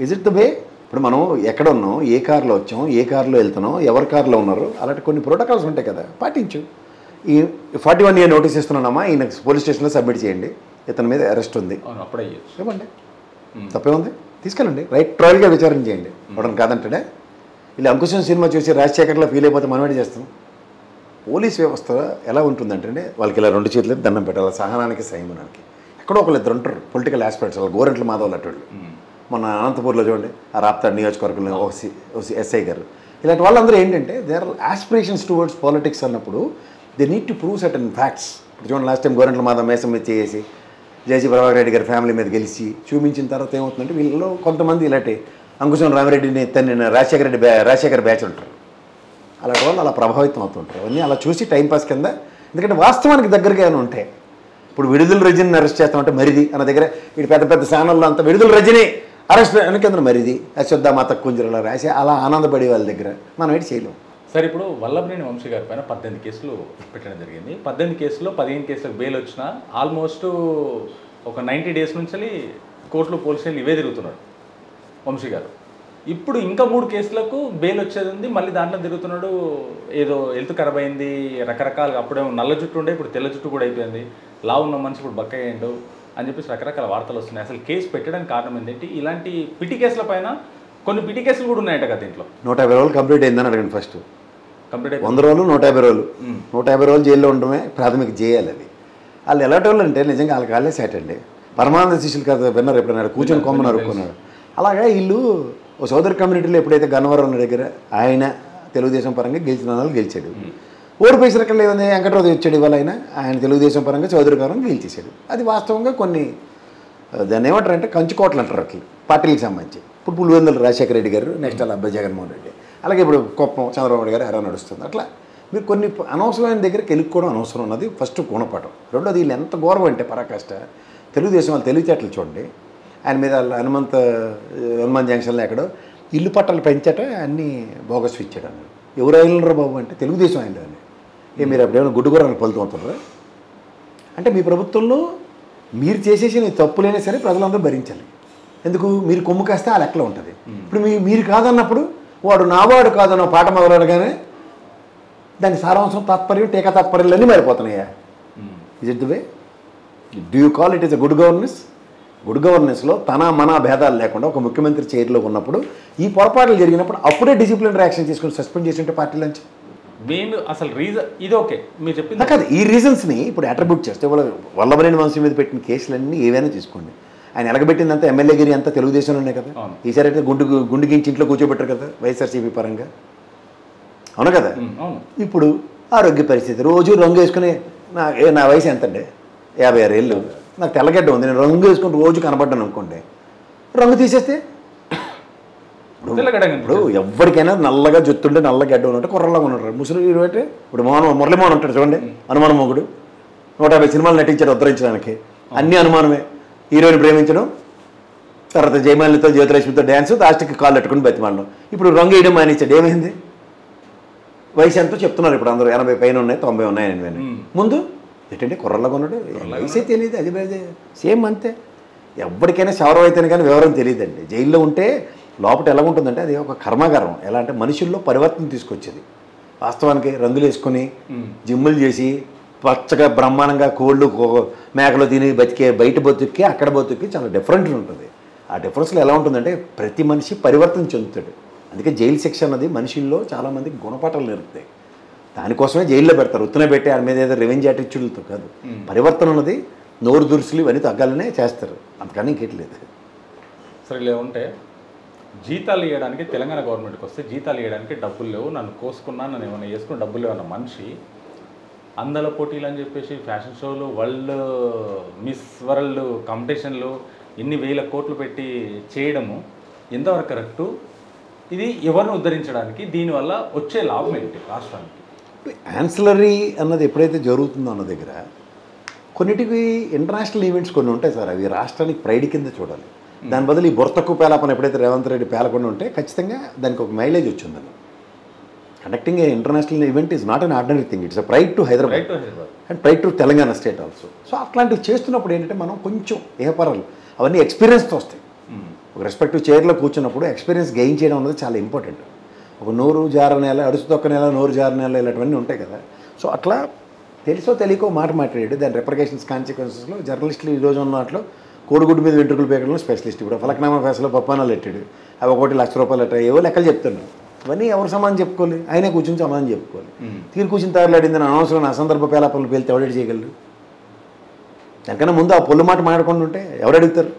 Is it the way? ఇప్పుడు మనం ఎక్కడ ఉన్నాం, ఏ కారులో వచ్చాం, ఏ కారులో వెళ్తున్నాం, ఎవరి కారులో ఉన్నారు, అలాంటి కొన్ని ప్రోటోకాల్స్ ఉంటాయి కదా, పాటించు. ఈ 41 year నోటీస్ ఇస్తున్నానమ్మా, ఈయన పోలీస్ స్టేషన్లో సబ్మిట్ చేయండి, ఇతని మీద అరెస్ట్ ఉంది, అప్పుడే ఇవ్వండి, తప్పే ఉంది, తీసుకెళ్ళండి, రైట్ ట్రయల్గా విచారణ చేయండి. ఇవ్వడం కాదంటాడే. ఇలా అంకుశం సినిమా చూసి రాజశేఖర్లో ఫీల్ అయిపోతే మనం ఏంటి చేస్తాం? పోలీస్ వ్యవస్థ ఎలా ఉంటుందంటే వాళ్ళకి ఇలా 2 చేతులు దండం పెట్టాలి, సహనానికి సంయమనానికి. ఎక్కడో ఒకళ్ళిద్దరు ఉంటారు పొలిటికల్ ఆస్పెక్ట్స్, వాళ్ళు గోరెంట్ల మాధవ్ అటువంటి. మన అనంతపూర్లో చూడండి, ఆ రాప్తాడు నియోజకవర్గంలో ఎస్ఐ గారు, ఇలాంటి వాళ్ళందరూ ఏంటంటే they are aspirations towards politics అన్నప్పుడు they need to prove certain facts. ఇప్పుడు చూడండి, లాస్ట్ టైం గోరెంట్ల మాధవ్ మేసం మీద చేసి జేసీ ప్రభాకర్ రెడ్డి గారి ఫ్యామిలీ మీద గెలిచి చూపించిన తర్వాత ఏమవుతుందంటే వీళ్ళలో కొంతమంది ఇలాంటి అంకుశం రామిరెడ్డిని తన రాజశేఖర్ బ్యాచ్ ఉంటారు. అలాంటి వాళ్ళు అలా ప్రభావితం అవుతుంటారు. అవన్నీ అలా చూసి టైంపాస్ కింద, ఎందుకంటే వాస్తవానికి దగ్గరగా ఏమైనా ఉంటాయి. ఇప్పుడు విడుదల రజని అరెస్ట్ చేస్తామంటే మరిది అన్న దగ్గర వీడు పెద్ద పెద్ద ఛానల్లో అంతా విడుదల రజని అరెస్ట్ వెనకేంద్ర మరిది అశ్వద్ధ మాత కుంజరలో రాసి అలా ఆనందపడే వాళ్ళ దగ్గర మనం ఏంటి చేయలేం. సరే, ఇప్పుడు వల్లభనేని వంశీ గారి పైన 18 కేసులు పెట్టడం జరిగింది. 18 కేసుల్లో 15 కేసులకు బెయిల్ వచ్చినా ఆల్మోస్ట్ ఒక 90 days నుంచి కోర్టులో పోలీస్ స్టేషన్లు ఇవే తిరుగుతున్నాడు వంశీ గారు. ఇప్పుడు ఇంకా 3 కేసులకు బెయిల్ వచ్చేది ఉంది, మళ్ళీ దాంట్లో తిరుగుతున్నాడు. ఏదో హెల్త్ ఖరాబ్ అయింది, రకరకాలుగా, అప్పుడే నల్ల జుట్టు ఉండే ఇప్పుడు తెల్ల జుట్టు కూడా అయిపోయింది, లా ఉన్న మనిషి ఇప్పుడు బక్క అయ్యిండు అని చెప్పేసి రకరకాల వార్తలు వస్తున్నాయి. అసలు కేసు పెట్టడానికి కారణం ఏంటంటే ఇలాంటి పిటి కేసుల పైన కొన్ని పిటి కేసులు కూడా ఉన్నాయట కదా దీంట్లో. 150 రోజులు కంప్లీట్ అయిందని అడగండి. ఫస్ట్ కంప్లీట్ 100 రోజులు 150 రోజులు 150 రోజులు జైల్లో ఉండడమే ప్రాథమిక చేయాలి. అది వాళ్ళు ఎలాంటి వాళ్ళు అంటే నిజంగా వాళ్ళకి వాళ్ళే సెట్ అండి. పరమానంద శిష్యులు కదా విన్నారు ఎప్పుడన్నాడు, కూర్చొని కొమ్మని అరుక్కున్నాడు. అలాగా వీళ్ళు ఓ సోదర కమ్యూనిటీలో ఎప్పుడైతే గన్నవరం దగ్గర ఆయన తెలుగుదేశం పరంగా గెలిచిన వాళ్ళు గెలిచాడు, ఓడిపోయి రకాలు లేదని వెంకటరావు వచ్చాడు. ఇవాళ ఆయన తెలుగుదేశం పరంగా చౌదరి గారు గెలిచేశాడు. అది వాస్తవంగా కొన్ని దాన్ని ఏమంటారు అంటే కంచుకోట్లు అంటారు అట్లా పార్టీలకు సంబంధించి. ఇప్పుడు పులివెందుల రాజశేఖర రెడ్డి గారు, నెక్స్ట్ అలా అబ్బాయి జగన్మోహన్ రెడ్డి, అలాగే ఇప్పుడు కుప్పం చంద్రబాబు గారు ఎలా నడుస్తుంది. అట్లా మీరు కొన్ని అనవసరమైన దగ్గరికి వెళ్ళుకోవడం అనవసరం ఉన్నది ఫస్ట్ గుణపాఠం. రెండోది వీళ్ళు ఎంత గౌరవం అంటే పరాకాష్ట. తెలుగుదేశం వాళ్ళు తెలివితేటలు చూడండి. ఆయన మీద హనుమాన్ జంక్షన్లో ఎక్కడో ఇల్లు పట్టాలు పెంచట అన్నీ బోగస్ ఇచ్చాడు అన్నాడు. ఎవరు అయినరా బాబు అంటే తెలుగుదేశం అయింది అని. మీరు అప్పుడేమైనా గుడ్డుగూరని పలుతుంటారా అంటే మీ ప్రభుత్వంలో మీరు చేసేసిన తప్పులైనా సరే ప్రజలందరూ భరించాలి. ఎందుకు మీరు కొమ్ము కాస్తే ఆ లెక్కలో ఉంటుంది. ఇప్పుడు మీరు కాదన్నప్పుడు వాడు నావాడు కాదన్న పాట మొదలనగానే దాని సారాంశం తాత్పర్యం టీకా తాత్పర్యాలు అన్నీ మారిపోతున్నాయా? Is it the way? Do you call it is a good governance? Good గవర్నెన్స్లో తన మన భేదాలు లేకుండా ఒక ముఖ్యమంత్రి చైర్లో ఉన్నప్పుడు ఈ పొరపాట్లు జరిగినప్పుడు అప్పుడే డిసిప్లిన్ రియాక్షన్ చేసుకుని సస్పెండ్ చేసింటే పార్టీలోంచి మెయిన్ అసలు రీజన్ ఇది. ఓకే మీరు చెప్పింది కాదు. ఈ రీజన్స్ని ఇప్పుడు అట్రిబ్యూట్ చేస్తే వల్లభనేని వంశీ మీద పెట్టిన కేసులన్నీ ఏవైనా తీసుకోండి. ఆయన ఎలగబెట్టిందంతా ఎమ్మెల్యేగిరి అంతా తెలుగుదేశంలోనే కదా. ఈసారి అయితే గుండు గించి ఇంట్లో కూర్చోబెట్టారు కదా వైఎస్ఆర్సీపీ పరంగా. అవును కదా. ఇప్పుడు ఆరోగ్య పరిస్థితి రోజు రంగు వేసుకుని నా వయసు ఎంతండి 56 ఏళ్ళు, నాకు తెల్లగడ్డ ఉంది, నేను రంగు వేసుకుని రోజు కనపడ్డాను అనుకోండి, రంగు తీసేస్తే ఇప్పుడు ఎవరికైనా నల్లగా జుత్తుంటే నల్ల గడ్డ ఉన్నట్టు కుర్రలాగా ఉంటారు. ముసలి అంటే ఇప్పుడు మురళీమోహన్ ఉంటాడు చూడండి, అనుమానం మొగుడు 150 సినిమాలు నటించాడు ఉద్ధరించడానికి. అన్నీ అనుమానమే. హీరోయిన్ ప్రేమించడం, తర్వాత జయమాలితో జ్యోతిలక్ష్మితో డ్యాన్స్, లాస్ట్కి కాళ్ళు పెట్టుకుని బతిమాడడం. ఇప్పుడు రంగు వేయడం మానేసాడు. ఏమైంది? వయసు ఎంతో చెప్తున్నారు ఇప్పుడు అందరూ 80 పైన ఉన్నాయి, 90 ఉన్నాయి, 80. ముందు ఏంటంటే కుర్రలాగా ఉన్నాడు, వయసే తెలియదు, అది సేమ్ అంతే. ఎవరికైనా శవరం అయితేనే కానీ వివరం తెలియదండి. జైల్లో ఉంటే లోపల ఎలా ఉంటుందంటే అది ఒక కర్మాగారం. ఎలా అంటే మనుషుల్లో పరివర్తన తీసుకొచ్చేది. వాస్తవానికి రంగులు వేసుకొని జిమ్ములు చేసి పచ్చగా బ్రహ్మాండంగా కోళ్ళు మేకలు తిని బతికే బయట బతుక్కి అక్కడ బతుక్కి చాలా డిఫరెంట్ ఉంటుంది. ఆ డిఫరెన్స్లో ఎలా ఉంటుందంటే ప్రతి మనిషి పరివర్తన చెందుతాడు. అందుకే జైలు శిక్ష అన్నది మనుషుల్లో చాలామందికి గుణపాఠాలు నేర్పుతాయి. దానికోసమే జైల్లో పెడతారు. ఉత్తనే పెట్టి ఆయన మీద ఏదో రివెంజ్ యాటిట్యూడ్లతో కాదు. పరివర్తన ఉన్నది నోరు దురుసులు ఇవన్నీ తగ్గాలనే చేస్తారు, అంతకని ఇంకెట్లేదు. సరే ఇలా ఉంటే జీతాలు ఇవ్వడానికి తెలంగాణ గవర్నమెంట్కి వస్తే జీతాలు ఇవ్వడానికి డబ్బులు లేవు, నన్ను కోసుకున్నా, నన్ను ఏమైనా చేసుకుని డబ్బులు లేవు అన్న మనిషి అందల పోటీలు అని చెప్పేసి ఫ్యాషన్ షోలు, వరల్డ్ మిస్ వరల్డ్ కాంపిటీషన్లు ఎన్ని వేల కోట్లు పెట్టి చేయడము ఎంతవరకు కరెక్టు? ఇది ఎవరిని ఉద్ధరించడానికి, దీనివల్ల వచ్చే లాభం ఏంటి రాష్ట్రానికి? యాన్సిలరీ అన్నది ఎప్పుడైతే జరుగుతుందో అన్న దగ్గర కొన్నిటికి ఇంటర్నేషనల్ ఈవెంట్స్ కొన్ని ఉంటాయి సార్, అవి రాష్ట్రానికి ప్రైడ్ కింద చూడాలి. దాని బదులు ఈ బొర్తకు పేలాపన ఎప్పుడైతే రేవంత్ రెడ్డి పేలకుండా ఉంటే ఖచ్చితంగా దానికి ఒక మైలేజ్ వచ్చిందని. Conducting A international event is not an ordinary thing, it's a pride to Hyderabad and pride to Telangana state also. So అట్లాంటివి చేస్తున్నప్పుడు ఏంటంటే మనం కొంచెం ఏపరాలు అవన్నీ ఎక్స్పీరియన్స్తో వస్తాయి. ఒక రెస్పెక్టివ్ చైర్లో కూర్చున్నప్పుడు ఎక్స్పీరియన్స్ గెయిన్ చేయడం అనేది చాలా ఇంపార్టెంట్. ఒక నోరు జారనేల, అడుసు తొక్కనేల, నోరు జారనేల ఇలాంటివన్నీ ఉంటాయి కదా. సో అట్లా తెలుసో తెలియకో మాట మాట్లాడాడు. దాని రెప్రికేషన్స్ కాన్సిక్వెన్సెస్లో జర్నలిస్టులు ఈరోజు ఉన్నట్లు కోడిగుడ్డు మీద వెంట్రుకలు పేకడంలో స్పెషలిస్ట్. ఇప్పుడు ఫలక్నామా ఫేసలో పప్పానాలు ఎట్టాడు, అవి 1 లక్ష రూపాయలు అట్ట ఏవో లెక్కలు చెప్తున్నాడు. ఇవన్నీ ఎవరు సమానం చెప్పుకోవాలి? ఆయనే కూర్చొని సమానం చెప్పుకోవాలి. తీరు కూర్చుని తారలాడిందని అనవసరం అసందర్భ పేలాపలు పేలితే ఎవడేటి చేయగలరు? దానికన్నా ముందు ఆ పొల్లు మాట మాట్లాడకుండా ఉంటే ఎవరు అడుగుతారు?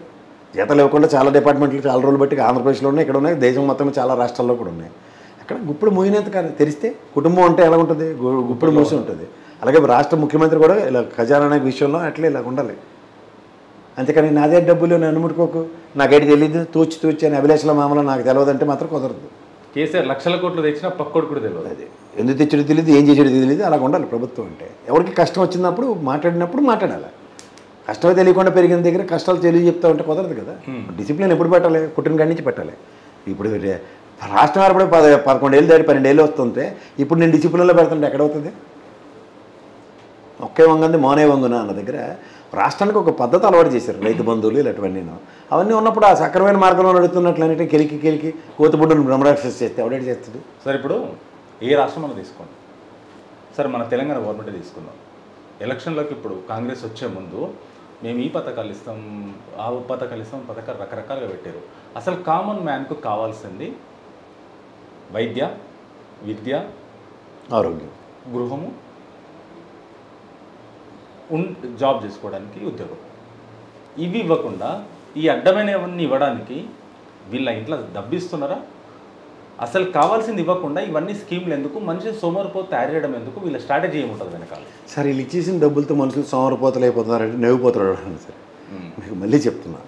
జీతాలు ఇవ్వకుండా చాలా డిపార్ట్మెంట్లు చాలా రోజులు బట్టి ఆంధ్రప్రదేశ్లో ఉన్నాయి, ఇక్కడ ఉన్నాయి, దేశం మొత్తం చాలా రాష్ట్రాల్లో కూడా ఉన్నాయి. అక్కడ గుప్పుడు మూయినంత కానీ తెరిస్తే కుటుంబం అంటే ఎలా ఉంటుంది? గుప్పుడు మూసి ఉంటుంది. అలాగే రాష్ట్ర ముఖ్యమంత్రి కూడా ఇలా ఖజానా విషయంలో అట్లే ఇలా ఉండాలి. అంతేకాని నాదే డబ్బులు నన్ను ముట్టుకోకు, నాకేటి తెలియదు, తూచి అని అభిలాషల మామూలు నాకు తెలియదంటే మాత్రం కుదరదు. కేసీఆర్ లక్షల కోట్లు తెచ్చినా పక్కోడు కూడా తెలియదు. అది ఎందుకు తెచ్చడం తెలియదు, ఏం చేసేది తెలియదు. అలా ఉండాలి ప్రభుత్వం అంటే. ఎవరికి కష్టం వచ్చినప్పుడు మాట్లాడినప్పుడు మాట్లాడాలి. కష్టమే తెలియకుండా పెరిగిన దగ్గర కష్టాలు తెలియజెప్తా ఉంటే కుదరదు కదా. డిసిప్లిన్ ఎప్పుడు పెట్టాలి? పుట్టిన కాడి నుంచి పెట్టాలి. ఇప్పుడు రాష్ట్రం ఏర్పడి 11 ఏళ్ళు దాటి 12 ఏళ్ళు వస్తుంటే ఇప్పుడు నేను డిసిప్లిన్లో పెడుతుంటే ఎక్కడవుతుంది? ఒకే వంగంది మోనే వంగున అన్న దగ్గర రాష్ట్రానికి ఒక పద్ధతి అలవాటు చేశారు, రైతు బంధువులు ఇలాంటివన్నీ. అవన్నీ ఉన్నప్పుడు ఆ సక్రమైన మార్గంలో నడుతున్నట్లు అంటే కెలికి కోతిబుడ్డును బ్రహ్మరాక్షస్ చేస్తే ఎవడేటి చేస్తాడు? సార్ ఇప్పుడు ఏ రాష్ట్రం మనం తీసుకోండి సార్, మన తెలంగాణ గవర్నమెంట్ తీసుకుందాం. ఎలక్షన్లోకి ఇప్పుడు కాంగ్రెస్ వచ్చే ముందు మేము ఈ పథకాలు ఇస్తాం, ఆ పథకాలు ఇస్తాం, పథకాలు రకరకాలుగా పెట్టారు. అసలు కామన్ మ్యాన్కు కావాల్సింది వైద్య, విద్య, ఆరోగ్యం, గృహము, జాబ్ చేసుకోవడానికి ఉద్యోగం. ఇవి ఇవ్వకుండా ఈ అడ్డమైనవన్నీ ఇవ్వడానికి వీళ్ళ ఇంట్లో డబ్బిస్తున్నారా? అసలు కావాల్సింది ఇవ్వకుండా ఇవన్నీ స్కీమ్లు ఎందుకు? మనిషి సోమరిపోతు తయారు చేయడం ఎందుకు? వీళ్ళ స్ట్రాటజీ ఏముంటుంది వెనకాల? సరే వీళ్ళు ఇచ్చేసిన డబ్బులతో మనుషులు సోమరిపోతలు అయిపోతున్నారంటే నవ్వుపోతున్నాడు సరే. మీకు మళ్ళీ చెప్తున్నా,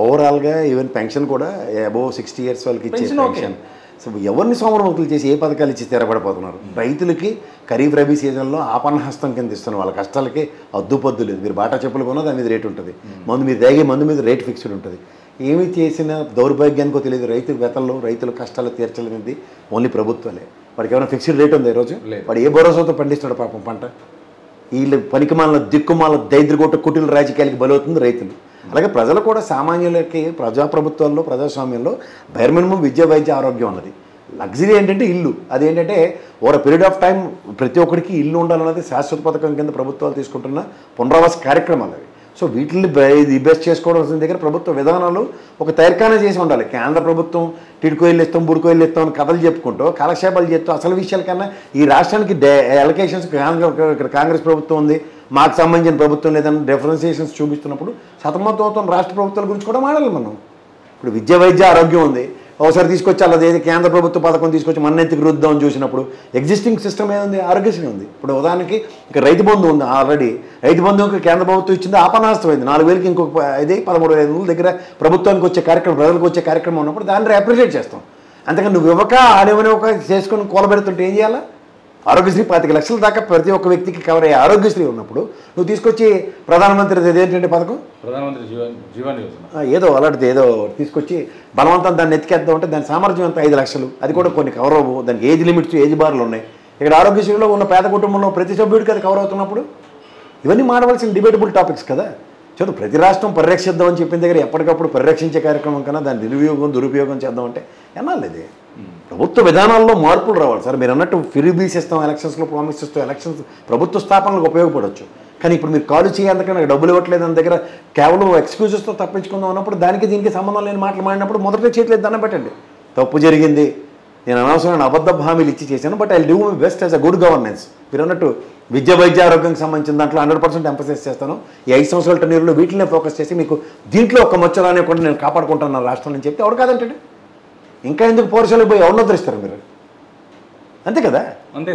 ఓవరాల్గా ఈవెన్ పెన్షన్ కూడా అబోవ్ 60 ఇయర్స్ వాళ్ళకి ఇచ్చే పెన్షన్ సో ఎవరిని సోమరముఖులు చేసి ఏ పథకాలు ఇచ్చి స్థిరపడిపోతున్నారు? రైతులకి ఖరీఫ్ రబీ సీజన్లో ఆపన్నహస్తం కింద ఇస్తున్నారు. వాళ్ళ కష్టాలకి అద్దుపద్దు లేదు. మీరు బాటా చెప్పులు కొన్నా దాని మీద రేటు ఉంటుంది, మందు మీరు తాగే మందు మీద రేటు ఫిక్స్డ్ ఉంటుంది. ఏమి చేసిన దౌర్భాగ్యానికో తెలియదు. రైతు వెతల్లో రైతుల కష్టాలు తీర్చలేనిది ఓన్లీ ప్రభుత్వాలే. వాడికి ఏమైనా ఫిక్స్డ్ రేట్ ఉంది ఈరోజు? వాడు ఏ భరోసాతో పండిస్తాడు పాపం పంట? వీళ్ళు పనికిమాల దిక్కుమాల దైద్రగొట్ట కుటీల రాజకీయాలకి బలవుతుంది రైతులు. అలాగే ప్రజలు కూడా సామాన్యులకి ప్రజాప్రభుత్వాల్లో ప్రజాస్వామ్యంలో బైర్ మినిమం విద్య వైద్య ఆరోగ్యం ఉన్నది. లగ్జరీ ఏంటంటే ఇల్లు. అదేంటంటే ఓవర్ పీరియడ్ ఆఫ్ టైం ప్రతి ఒక్కరికి ఇల్లు ఉండాలన్నది శాశ్వత పథకం కింద ప్రభుత్వాలు తీసుకుంటున్న పునరావాస కార్యక్రమాలు అవి. సో వీటిని బెస్ట్ చేసుకోవాల్సిన దగ్గర ప్రభుత్వ విధానాలు ఒక తయారుగానే చేసి ఉండాలి. కేంద్ర ప్రభుత్వం టిడ్కో ఇల్లు ఇస్తాం, బుడ్కో ఇల్లు ఇస్తాం అని కథలు చెప్పుకుంటూ కాలక్షేపాలు చేస్తూ అసలు విషయాల కన్నా ఈ రాష్ట్రానికి ఎలకేషన్స్ ఇక్కడ కాంగ్రెస్ ప్రభుత్వం ఉంది, మాకు సంబంధించిన ప్రభుత్వం లేదని డిఫరెన్సియేషన్స్ చూపిస్తున్నప్పుడు సతమతమవుతున్న రాష్ట్ర ప్రభుత్వాల గురించి కూడా మాట్లాడాలి మనం. ఇప్పుడు విద్య వైద్య ఆరోగ్యం ఉంది, ఒకసారి తీసుకొచ్చి అలా కేంద్ర ప్రభుత్వ పథకం తీసుకొచ్చి మన్నెత్తికి రుద్దామని చూసినప్పుడు ఎగ్జిస్టింగ్ సిస్టమ్ ఏముంది? ఆరోగ్యశ్రీ ఉంది. ఇప్పుడు ఉదాహరణకి ఇక రైతు బంధు ఉంది. ఆల్రెడీ రైతు బంధువుకి కేంద్ర ప్రభుత్వం ఇచ్చింది ఆపనాస్తమైంది. 4,000కి ఇంకొక 13,500 దగ్గర ప్రభుత్వానికి వచ్చే కార్యక్రమం, ప్రజలకు వచ్చే కార్యక్రమం ఉన్నప్పుడు దాన్ని అప్రిషియేట్ చేస్తాం. అంతకని నువ్వు ఇవ్వక ఆడేమని ఒక చేసుకొని కూలబెడుతుంటే ఏం చేయాలా? ఆరోగ్యశ్రీ 25 లక్షల దాకా ప్రతి ఒక్క వ్యక్తికి కవర్ అయ్యే ఆరోగ్యశ్రీ ఉన్నప్పుడు నువ్వు తీసుకొచ్చి ప్రధానమంత్రి ఏంటంటే పథకం, ప్రధానమంత్రి జీవన్ యోజన ఏదో అలాంటిది ఏదో తీసుకొచ్చి బలవంతం దాన్ని ఎత్తికేద్దాం అంటే దాని సామర్థ్యం అంతా 5 లక్షలు. అది కూడా కొన్ని కవర్ అవ్వవు. దానికి ఏజ్ లిమిట్స్, ఏజ్ బార్లు ఉన్నాయి. ఇక్కడ ఆరోగ్యశ్రీలో ఉన్న పేద కుటుంబంలో ప్రతి సభ్యుడికి అది కవర్ అవుతున్నప్పుడు ఇవన్నీ మాడవలసిన డిబేటబుల్ టాపిక్స్ కదా. చూడు, ప్రతి రాష్ట్రం పరిరక్షిద్దామని చెప్పిన దగ్గర ఎప్పటికప్పుడు పరిరక్షించే కార్యక్రమం కన్నా దాన్ని దురుపయోగం చేద్దామంటే ఎన్నాళ్ళు ఇది? ప్రభుత్వ విధానాల్లో మార్పులు రావాలి సార్. మీరు అన్నట్టు ఫ్రీబీస్ ఇస్తాం, ఎలక్షన్స్లో ప్రామిస్ ఇస్తాం, ఎలక్షన్స్ ప్రభుత్వ స్థాపనలకు ఉపయోగపడవచ్చు. కానీ ఇప్పుడు మీరు కాల్ చేయాలంటే నాకు డబ్బులు ఇవ్వట్లేదు అని దగ్గర కేవలం ఎక్స్క్యూజెస్తో తప్పించుకుందాం అన్నప్పుడు దానికి దీనికి సంబంధం లేని మాటలు మాడినప్పుడు మొదట చేయట్లేదు, దండం పెట్టండి. తప్పు జరిగింది, నేను అనవసరమైన అబద్ధ హామీలు ఇచ్చి చేశాను, but I do my best as a good governance. మీరు అన్నట్టు విద్య వైద్య ఆరోగ్యానికి సంబంధించిన దాంట్లో 100% ఎంఫసైజ్ చేస్తాను. ఈ 5 సంవత్సరాల టెన్యూర్లో వీటినే ఫోకస్ చేసి మీకు దీంట్లో ఒక మచ్చరానే కూడా నేను కాపాడుకుంటాను నా రాష్ట్రం అని చెప్తే ఎవరు కాదంటాడు? ఇంకా ఎందుకు పౌరుషాలకు పోయి ఎవరినో ధరిస్తారు మీరు? అంతే కదా.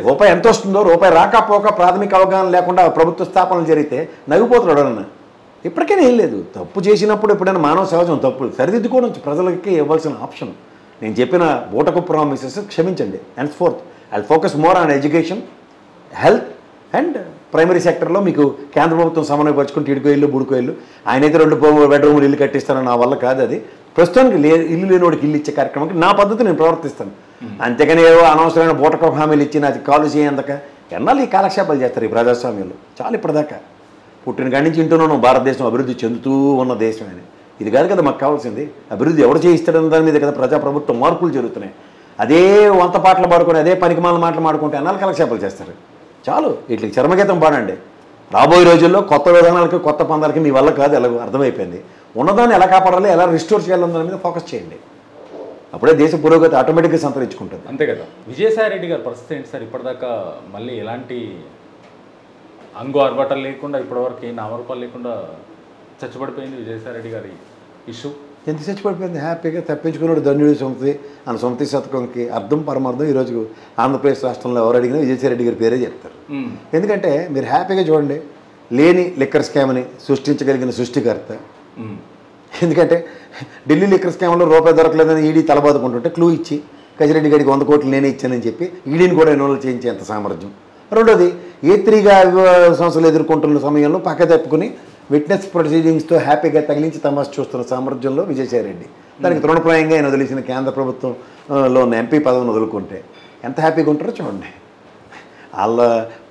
రూపాయి ఎంత వస్తుందో, రూపాయి రాకపోక ప్రాథమిక అవగాహన లేకుండా ప్రభుత్వ స్థాపనలు జరిగితే నవ్విపోతున్నాడు అన్న. ఇప్పటికైనా ఏం లేదు. తప్పు చేసినప్పుడు ఎప్పుడైనా మానవ సహజం, తప్పులు సరిదిద్దుకోవడం ప్రజలకి ఇవ్వాల్సిన ఆప్షన్. నేను చెప్పిన బూటకు ప్రామిసెస్ క్షమించండి. And fourth, I focus more on education, health and primary సెక్టర్లో మీకు కేంద్ర ప్రభుత్వం సమన్వయపరుచుకుని టిడ్కో ఇల్లు, బుడ్కో ఇల్లు, ఆయనైతే 2 బెడ్రూములు ఇల్లు కట్టిస్తారని నా వల్ల కాదు. అది ప్రస్తుతానికి ఇల్లు లేనివాడికి ఇల్లు ఇచ్చే కార్యక్రమానికి నా పద్ధతి నేను ప్రవర్తిస్తాను. అంతేగాని ఏవో అనవసరమైన బూటకు హామీలు ఇచ్చి అది కాలు చేయందుక ఎన్నాళ్ళు ఈ కాలక్షేపాలు చేస్తారు ఈ ప్రజాస్వామ్యంలో? చాలా ఇప్పటిదాకా పుట్టిన కాడి నుంచి ఇంటున్నాను భారతదేశం అభివృద్ధి చెందుతూ ఉన్న దేశం అని. ఇది కాదు కదా మాకు కావాల్సింది. అభివృద్ధి ఎవరు చేయిస్తాడన్న దాని మీద కదా ప్రజాప్రభుత్వం మార్పులు జరుగుతున్నాయి. అదే వంత పాటలు పాడుకొని అదే పనికిమాల మాటలు మాడుకుంటే ఎన్నాళ్ళు కాలక్షేపాలు చేస్తారు? చాలు, వీటికి చర్మగీతం పాడండి. రాబోయే రోజుల్లో కొత్త విధానాలకి కొత్త పందాలకి మీ వల్ల కాదు, ఎలా అర్థమైపోయింది. ఉన్నదాన్ని ఎలా కాపాడాలి, ఎలా రిస్టోర్ చేయాలన్న దాని మీద ఫోకస్ చేయండి. అప్పుడే దేశ పురోగతి ఆటోమేటిక్గా సంతరించుకుంటుంది. అంతే కదా. విజయసాయి రెడ్డి గారి పరిస్థితి ఏంటి సార్? ఇప్పటిదాకా మళ్ళీ ఎలాంటి అంగు ఆర్భాటాలు లేకుండా ఇప్పటివరకు ఏ నామరూపాలు లేకుండా చచ్చిపడిపోయింది విజయసాయి రెడ్డి గారి ఇష్యూ. ఎంత చచ్చిపడిపోయింది? హ్యాపీగా తప్పించుకున్నాడు ధన్యుడి సొంతి అన్న సొంతి శతకంకి అర్థం పరమార్థం ఈరోజు ఆంధ్రప్రదేశ్ రాష్ట్రంలో ఎవరు అడిగినా విజయసాయి రెడ్డి గారి పేరే చెప్తారు. ఎందుకంటే మీరు హ్యాపీగా చూడండి, లేని లిక్కర్ స్కామ్ని సృష్టించగలిగిన సృష్టికర్త. ఎందుకంటే ఢిల్లీ లిక్కర్ స్కామ్లో రూపాయి దొరకలేదని ఈడీ తలబాదుకుంటుంటే క్లూ ఇచ్చి కసిరెడ్డి గారికి 100 కోట్లు నేనే ఇచ్చానని చెప్పి ఈడీని కూడా ఎన్రోల్ చేయించేంత సామర్థ్యం. రెండోది ఏ3గా సంస్థలు ఎదుర్కొంటున్న సమయంలో పక్క తప్పుకుని విట్నెస్ ప్రొసీడింగ్స్తో హ్యాపీగా తగిలించి తమాషా చూస్తున్న సామర్థ్యంలో విజయసాయి రెడ్డి. దానికి తృణప్రాయంగా ఆయన వదిలేసిన కేంద్ర ప్రభుత్వంలో ఉన్న ఎంపీ పదవిని వదులుకుంటే ఎంత హ్యాపీగా ఉంటారో చూడండి. వాళ్ళ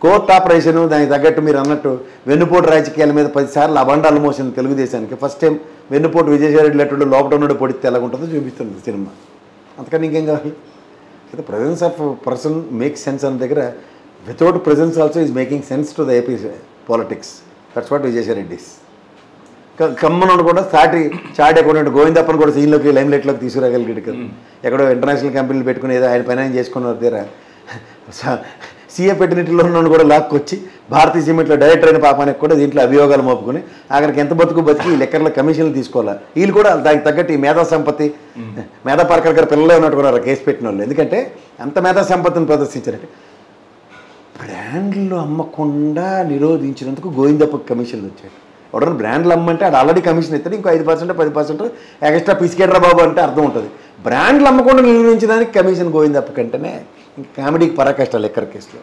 కోర్ట్ ఆపరేషను దానికి తగ్గట్టు మీరు అన్నట్టు వెన్నుపోటు రాజకీయాల మీద 10 సార్లు అబండాలు మోసిన తెలుగుదేశానికి ఫస్ట్ టైం వెన్నుపోటు విజయసాయి రెడ్డి లెట్టుడు లోపల ఉన్నాడు పొడితే ఎలాగుంటుందో చూపిస్తుంది సినిమా. అంతకని ఇంకేం కావాలి? Presence of person make sense అన్న దగ్గర without presence also is making sense to the AP politics. That's what Vijayasai Reddy. కమ్మను కూడా చాటి అకౌంటెంట్ గోవిందప్పని కూడా సీన్లోకి లైమ్ లైట్లోకి తీసుకురాగలిగాడు కదా. ఎక్కడో ఇంటర్నేషనల్ కంపెనీలు పెట్టుకుని ఏదో ఆయన పైన చేసుకున్నారు దగ్గర సీఏ పెట్టినట్లో ఉన్న కూడా లాక్కొచ్చి భారతీయ సిమెంట్లో డైరెక్టర్ అయిన పాపానికి కూడా దీంట్లో అభియోగాలు మోపుకొని అక్కడికి ఎంత బతికి ఈ లెక్కర్ల కమిషన్లు తీసుకోవాలి. వీళ్ళు కూడా దానికి తగ్గట్టు ఈ మేధా సంపత్తి మేధా పార్కర్ గారు పిల్లలే ఉన్నట్టు కూడా కేసు పెట్టిన వాళ్ళు. ఎందుకంటే అంత మేధా సంపత్తిని ప్రదర్శించారంటే బ్రాండ్లు అమ్మకుండా నిరోధించినందుకు గోవిందప్పకి కమిషన్లు వచ్చాయి. ఎవడన్నా బ్రాండ్లు అమ్మంటే అది ఆల్రెడీ కమిషన్ ఇస్తాడు, ఇంకో 5% 10% ఎక్స్ట్రా పిసికేటరా బాబు అంటే అర్థం ఉంటుంది. బ్రాండ్లు అమ్మకుండా నిర్వహించడానికి కమిషన్ పోయింది తప్ప కంటేనే ఇంకా కామెడీకి పరాకష్టాలు లెక్కర్ కేసులో.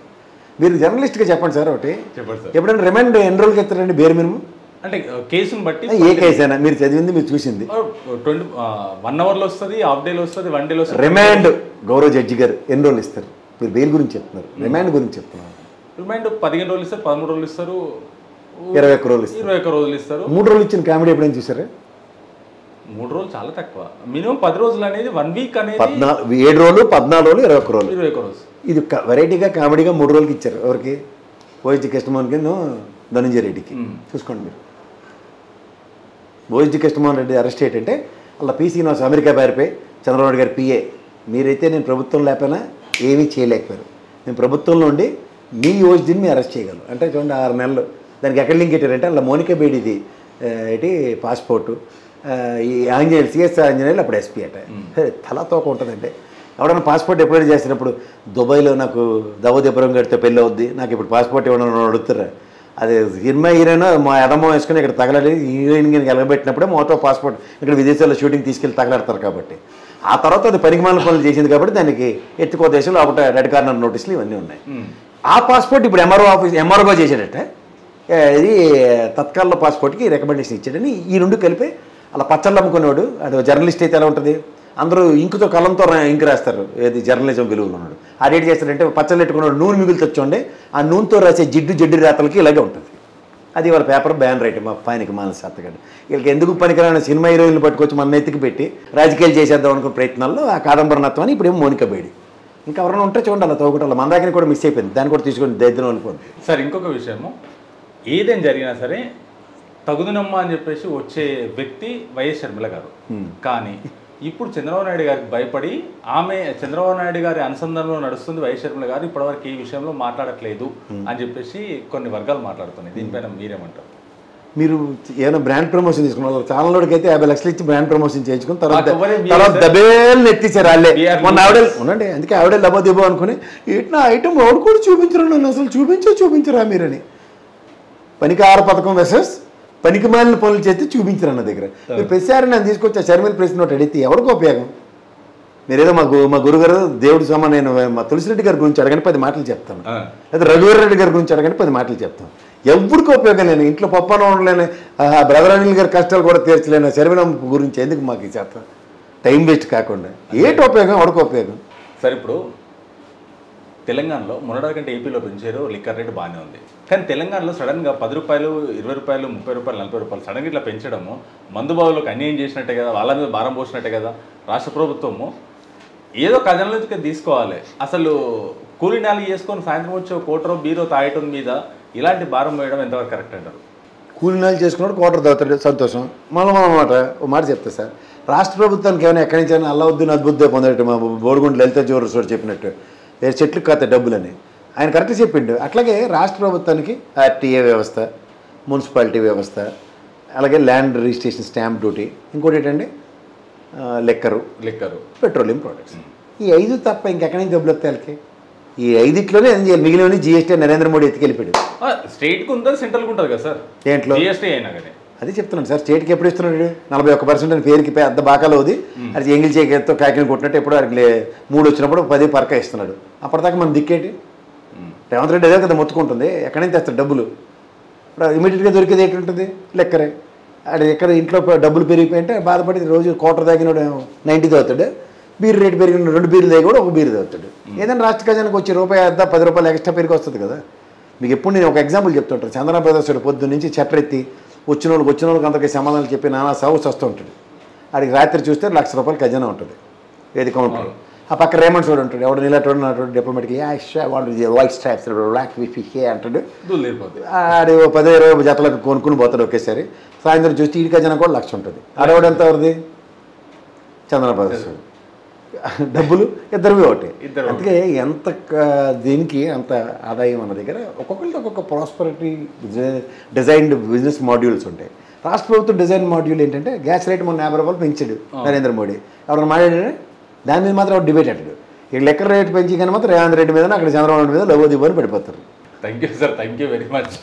మీరు జర్నలిస్ట్గా చెప్పండి సార్ ఒకటి, చెప్పండి సార్. ఎప్పుడైనా రిమాండ్ ఎన్ని రోజులకి ఎత్తారండి బేర్ మినిమం? అంటే కేసుని బట్టి ఏ కేసు అయినా మీరు చదివింది మీరు చూసింది 1 అవర్లో వస్తుంది, హాఫ్ డేలో వస్తుంది, 1 డేలో వస్తుంది. రిమాండ్ గౌరవ జడ్జి గారు ఎన్ని రోజులు ఇస్తారు? మీరు బెయిల్ గురించి చెప్తున్నారు, రిమాండ్ గురించి చెప్తున్నారు. రిమాండ్ 15 రోజులు ఇస్తారు, 13 రోజులు ఇస్తారు, 21 రోజులు ఇస్తారు. 21 రోజులు ఇస్తారు. 3 రోజులు ఇచ్చిన కామెడీ ఎప్పుడైనా చూసారా? 3 రోజులు చాలా తక్కువ. మినిమం 10 రోజులు అనేది 1 వీక్ అనేది 7 రోజులు, 14 రోజులు, 21 రోజులు. 21 రోజు. ఇది వెరైటీగా కామెడీగా 3 రోజులకి ఇచ్చారు. ఎవరికి? ఓఎస్డి కృష్ణమోహన్ కి, ధనంజయ రెడ్డికి. చూసుకోండి మీరు. ఓఎస్డి కృష్ణమోహన్ రెడ్డి అరెస్ట్ ఏంటంటే అలా పి శ్రీనివాస్ అమెరికా పారిపోయి చంద్రబాబు గారి పిఏ, మీరైతే నేను ప్రభుత్వం లేకపోయినా ఏమీ చేయలేకపోయారు, నేను ప్రభుత్వంలో ఉండి మీ ఓఎస్డిని మీరు అరెస్ట్ చేయగలరు అంటే చూడండి 6 నెలలు. దానికి ఎక్కడ లింక్ పెట్టారంటే అలా మోనికా బేడిది ఏంటి పాస్పోర్టు, ఈ ఆంజనేయులు సిఎస్ ఆంజనేయులు అప్పుడు ఎస్పీ అట. తలా తోక ఉంటుందంటే ఎవడన్నా పాస్పోర్ట్ ఎప్పుడైనా చేసినప్పుడు దుబాయ్లో నాకు దావూద్ ఇబ్రహీం గారితో పెళ్ళి అవుద్ది, నాకు ఇప్పుడు పాస్పోర్ట్ ఇవ్వడం అడుగుతారా? అది సినిమా హీరోయిన్ మా ఎడమో వేసుకుని ఇక్కడ తగలడి హీరోయిన్ ఎలగబెట్టినప్పుడే మోటో పాస్పోర్ట్ ఇక్కడ విదేశాల్లో షూటింగ్ తీసుకెళ్ళి తగలాడతారు కాబట్టి. ఆ తర్వాత అది పనికిమాలిన పనులు చేసింది కాబట్టి దానికి ఎత్తుకో దేశంలో ఒకటి రెడ్ కార్నర్ నోటీసులు ఇవన్నీ ఉన్నాయి. ఆ పాస్పోర్ట్ ఇప్పుడు ఎంఆర్ఓగా చేశాడట. ఇది తత్కాల్లో పాస్పోర్ట్కి రికమెండేషన్ ఇచ్చాడని ఈ 2 కలిపి అలా పచ్చళ్ళు అమ్ముకునేవాడు. అది జర్నలిస్ట్ అయితే ఎలా ఉంటుంది, అందరూ ఇంకుతో కలంతో ఇంకు రాస్తారు, ఏది జర్నలిజం విలువలు ఉన్నాడు. ఆడేటి చేస్తాడంటే పచ్చళ్ళు పెట్టుకున్నాడు, నూనె మిగులు తెచ్చోండి, ఆ నూనెతో రాసే జిడ్డు రాతలకి ఇలాగే ఉంటుంది. అది వాళ్ళ పేపర్ బ్యాన్ రైట్ మా పైనకి మానస అత్తగాడు. వీళ్ళకి ఎందుకు పనికిరాని సినిమా హీరోయిన్లు పట్టుకొచ్చి మన ఎత్తికి పెట్టి రాజకీయాలు చేసేద్దాం అనుకున్న ప్రయత్నాల్లో ఆ కాదంబరనత్వం అని ఇప్పుడేమో మోనికా బేడి. ఇంకా ఎవరైనా ఉంటే చూడండి అలా తోగుంటారు. మన దగ్గర కూడా మిస్ అయిపోయింది, దాన్ని కూడా తీసుకొని దరిద్రం అనుకోండి. సార్ ఇంకొక విషయము, ఏదేం జరిగినా సరే తగుదునమ్మ అని చెప్పేసి వచ్చే వ్యక్తి వైఎస్ షర్మిల గారు. కానీ ఇప్పుడు చంద్రబాబు నాయుడు గారికి భయపడి ఆమె చంద్రబాబు నాయుడు గారి అనుసంధానంలో నడుస్తుంది వైఎస్ షర్మిల గారు, ఇప్పటివరకు ఈ విషయంలో మాట్లాడట్లేదు అని చెప్పేసి కొన్ని వర్గాలు మాట్లాడుతున్నాయి. దీనిపైన మీరేమంటారు? మీరు ఏమైనా బ్రాండ్ ప్రమోషన్ తీసుకున్నారు, ఛానల్లోకి అయితే 50 లక్షలు ఇచ్చి బ్రాండ్ ప్రమోషన్ చేయించుకుని తర్వాత దబేలు ఎత్తిచ్చారు వాళ్ళే. మొన్న ఆవిడ ఉండండి, అందుకే ఆవిడే లబోదిబో అనుకుని ఇట్లా ఐటమ్ ఎవరు కూడా చూపించరు, నన్ను అసలు చూపించరా మీరని. పనికి 6 పథకం వెసెస్ పనికి మాలిన పనులు చేస్తే చూపించరు అన్న దగ్గర. మీరు ప్రతిసారి నన్ను తీసుకొచ్చి ఆ షర్మిల ప్రెస్ నోట్ అడిగితే ఎవరికి ఉపయోగం? మీరేదో మా గురుగారు దేవుడు సమ, నేను మా తులసిరెడ్డి గారి గురించి అడగని 10 మాటలు చెప్తాను, లేదా రఘువీరెడ్డి గారి గురించి అడగని 10 మాటలు చెప్తాను. ఎవరికి ఉపయోగం లేని, ఇంట్లో పప్పన ఉండలేని, బ్రదర్ అనిల్ గారి కష్టాలు కూడా తీర్చలేని షర్మిల గురించి ఎందుకు మాకు చేస్తాం? టైం వేస్ట్ కాకుండా ఏటి ఉపయోగం? ఎవరికి ఉపయోగం? సరే ఇప్పుడు తెలంగాణలో మొన్నటి కంటే ఏపీలో పెంచారు, లిక్కర్ రేటు బాగానే ఉంది. కానీ తెలంగాణలో సడన్గా 10 రూపాయలు, 20 రూపాయలు, 30 రూపాయలు, 40 రూపాయలు సడన్గా ఇట్లా పెంచడము మందుబాబులకు అన్యాయం చేసినట్టే కదా, వాళ్ళ మీద భారం పోసినట్టే కదా. రాష్ట్ర ప్రభుత్వము ఏదో ఖజానాలోకి తీసుకోవాలి. అసలు కూలి నాలి చేసుకొని సాయంత్రం వచ్చి కోటరో బీరో తాగటం మీద ఇలాంటి భారం వేయడం ఎంతవరకు కరెక్ట్ అంటారు? కూలి నాలు చేసుకున్నాడు, కోటర్ తాగుతాడు, సంతోషం. మనం ఓ మాట చెప్తా సార్, రాష్ట్ర ప్రభుత్వానికి ఏమైనా ఎక్కడి నుంచి అయినా అల్లావుద్దీన్ అద్భుతం పొందట్టు మా బోడిగుండ లలిత జ్యువెలర్స్ చెప్పినట్టు చెట్లు కాత డబ్బులని ఆయన కరెక్ట్గా చెప్పిండు. అట్లాగే రాష్ట్ర ప్రభుత్వానికి ఆర్టీఏ వ్యవస్థ, మున్సిపాలిటీ వ్యవస్థ, అలాగే ల్యాండ్ రిజిస్ట్రేషన్ స్టాంప్ డ్యూటీ, ఇంకోటి ఏంటంటే లిక్కరు, పెట్రోలియం ప్రోడక్ట్స్. ఈ 5 తప్ప ఇంకెక్కడి నుంచి డబ్బులు వస్తాయి వాళ్ళకి? ఈ 5 ఏం చేయాలి? మిగిలిన జీఎస్టీ నరేంద్ర మోడీ ఎత్తుకెళ్ళిపోయాడు. స్టేట్కి ఉంటుంది, సెంట్రల్కి ఉంటుంది కదా సార్. దేంట్లో జీఎస్టీ అయినా కానీ అదే చెప్తున్నాను సార్. స్టేట్కి ఎప్పుడు ఇస్తున్నాడు? 41% అని పేరుకి పెద్ద బాకాలు అవుది. అది ఎంగిల్ చేతితో కాకిని కొట్టినట్టు ఎప్పుడు వాడికి 3 వచ్చినప్పుడు 10 పరక ఇస్తున్నాడు. అప్పటిదాకా మనం దిక్కేటి? రేవంత్ రెడ్డి అదే కదా మొత్తుకుంటుంది. ఎక్కడి నుంచి తెస్తాడు డబ్బులు? ఇప్పుడు ఇమీడియట్గా దొరికేది ఏంటంటుంది? లెక్కరే. అది ఎక్కడ ఇంట్లో డబ్బులు పెరిగిపోయింటే బాధపడి రోజు కోటర్ తాగినాడు 90 తాగుతాడు, బీరు రేటు పెరిగిన 2 బీర్లు తాగి కూడా 1 బీరు తాగుతాడు. ఏదైనా రాష్ట్ర ఖజానానికి వచ్చి రూపాయి అద్దా 10 రూపాయలు ఎక్స్ట్రా పెరిగి వస్తుంది కదా. మీకు ఎప్పుడు నేను ఒక ఎగ్జాంపుల్ చెప్తుంటాను. చంద్రబాబు ప్రదర్శుడు పొద్దు నుంచి చెట్రెత్తి వచ్చిన వాళ్ళకి అందరికీ సమాధానాలు చెప్పి నానా సాగుస్ వస్తూ ఉంటాడు. ఆడికి రాత్రి చూస్తే 1,00,000 రూపాయలు ఖజానా ఉంటుంది ఏది కౌంటర్. ఆ పక్క రేమండ్ చూడు ఉంటాడు, ఎవడు నీలాటోడు డిప్లొమాటిక్ వైట్ స్ట్రైప్స్ అంటాడు. ఆడి 10-20 జతలకు కొనుక్కుని పోతాడు ఒకేసారి. సాయంత్రం చూస్తే ఈ ఖజానా కూడా 1,00,000 ఉంటుంది. ఆడవాడు ఎంత ఎవరిది? చంద్రబాబు ప్రదర్శుడు. డబ్బులు ఇద్దరివి ఒకటి. అందుకే ఎంత దీనికి అంత ఆదాయం అన్న దగ్గర ఒక్కొక్కరితో ఒక్కొక్క ప్రాస్పరిటీ డిజైన్డ్ బిజినెస్ మాడ్యూల్స్ ఉంటాయి. రాష్ట్ర ప్రభుత్వం డిజైన్ మాడ్యూల్ ఏంటంటే గ్యాస్ రేట్ మొన్న 50 రూపాయలు పెంచాడు నరేంద్ర మోడీ. ఎవరైనా మాట్లాడాడు? దాని మీద మాత్రం డిబేట్ అంటాడు. ఇక్కడ లెక్కర్ రేట్ పెంచి కానీ మాత్రం రేవంత్ రెడ్డి మీద అక్కడ చంద్రబాబు నాయుడు మీద లవోదిబోని పడిపోతారు. Thank you sir, thank you very much.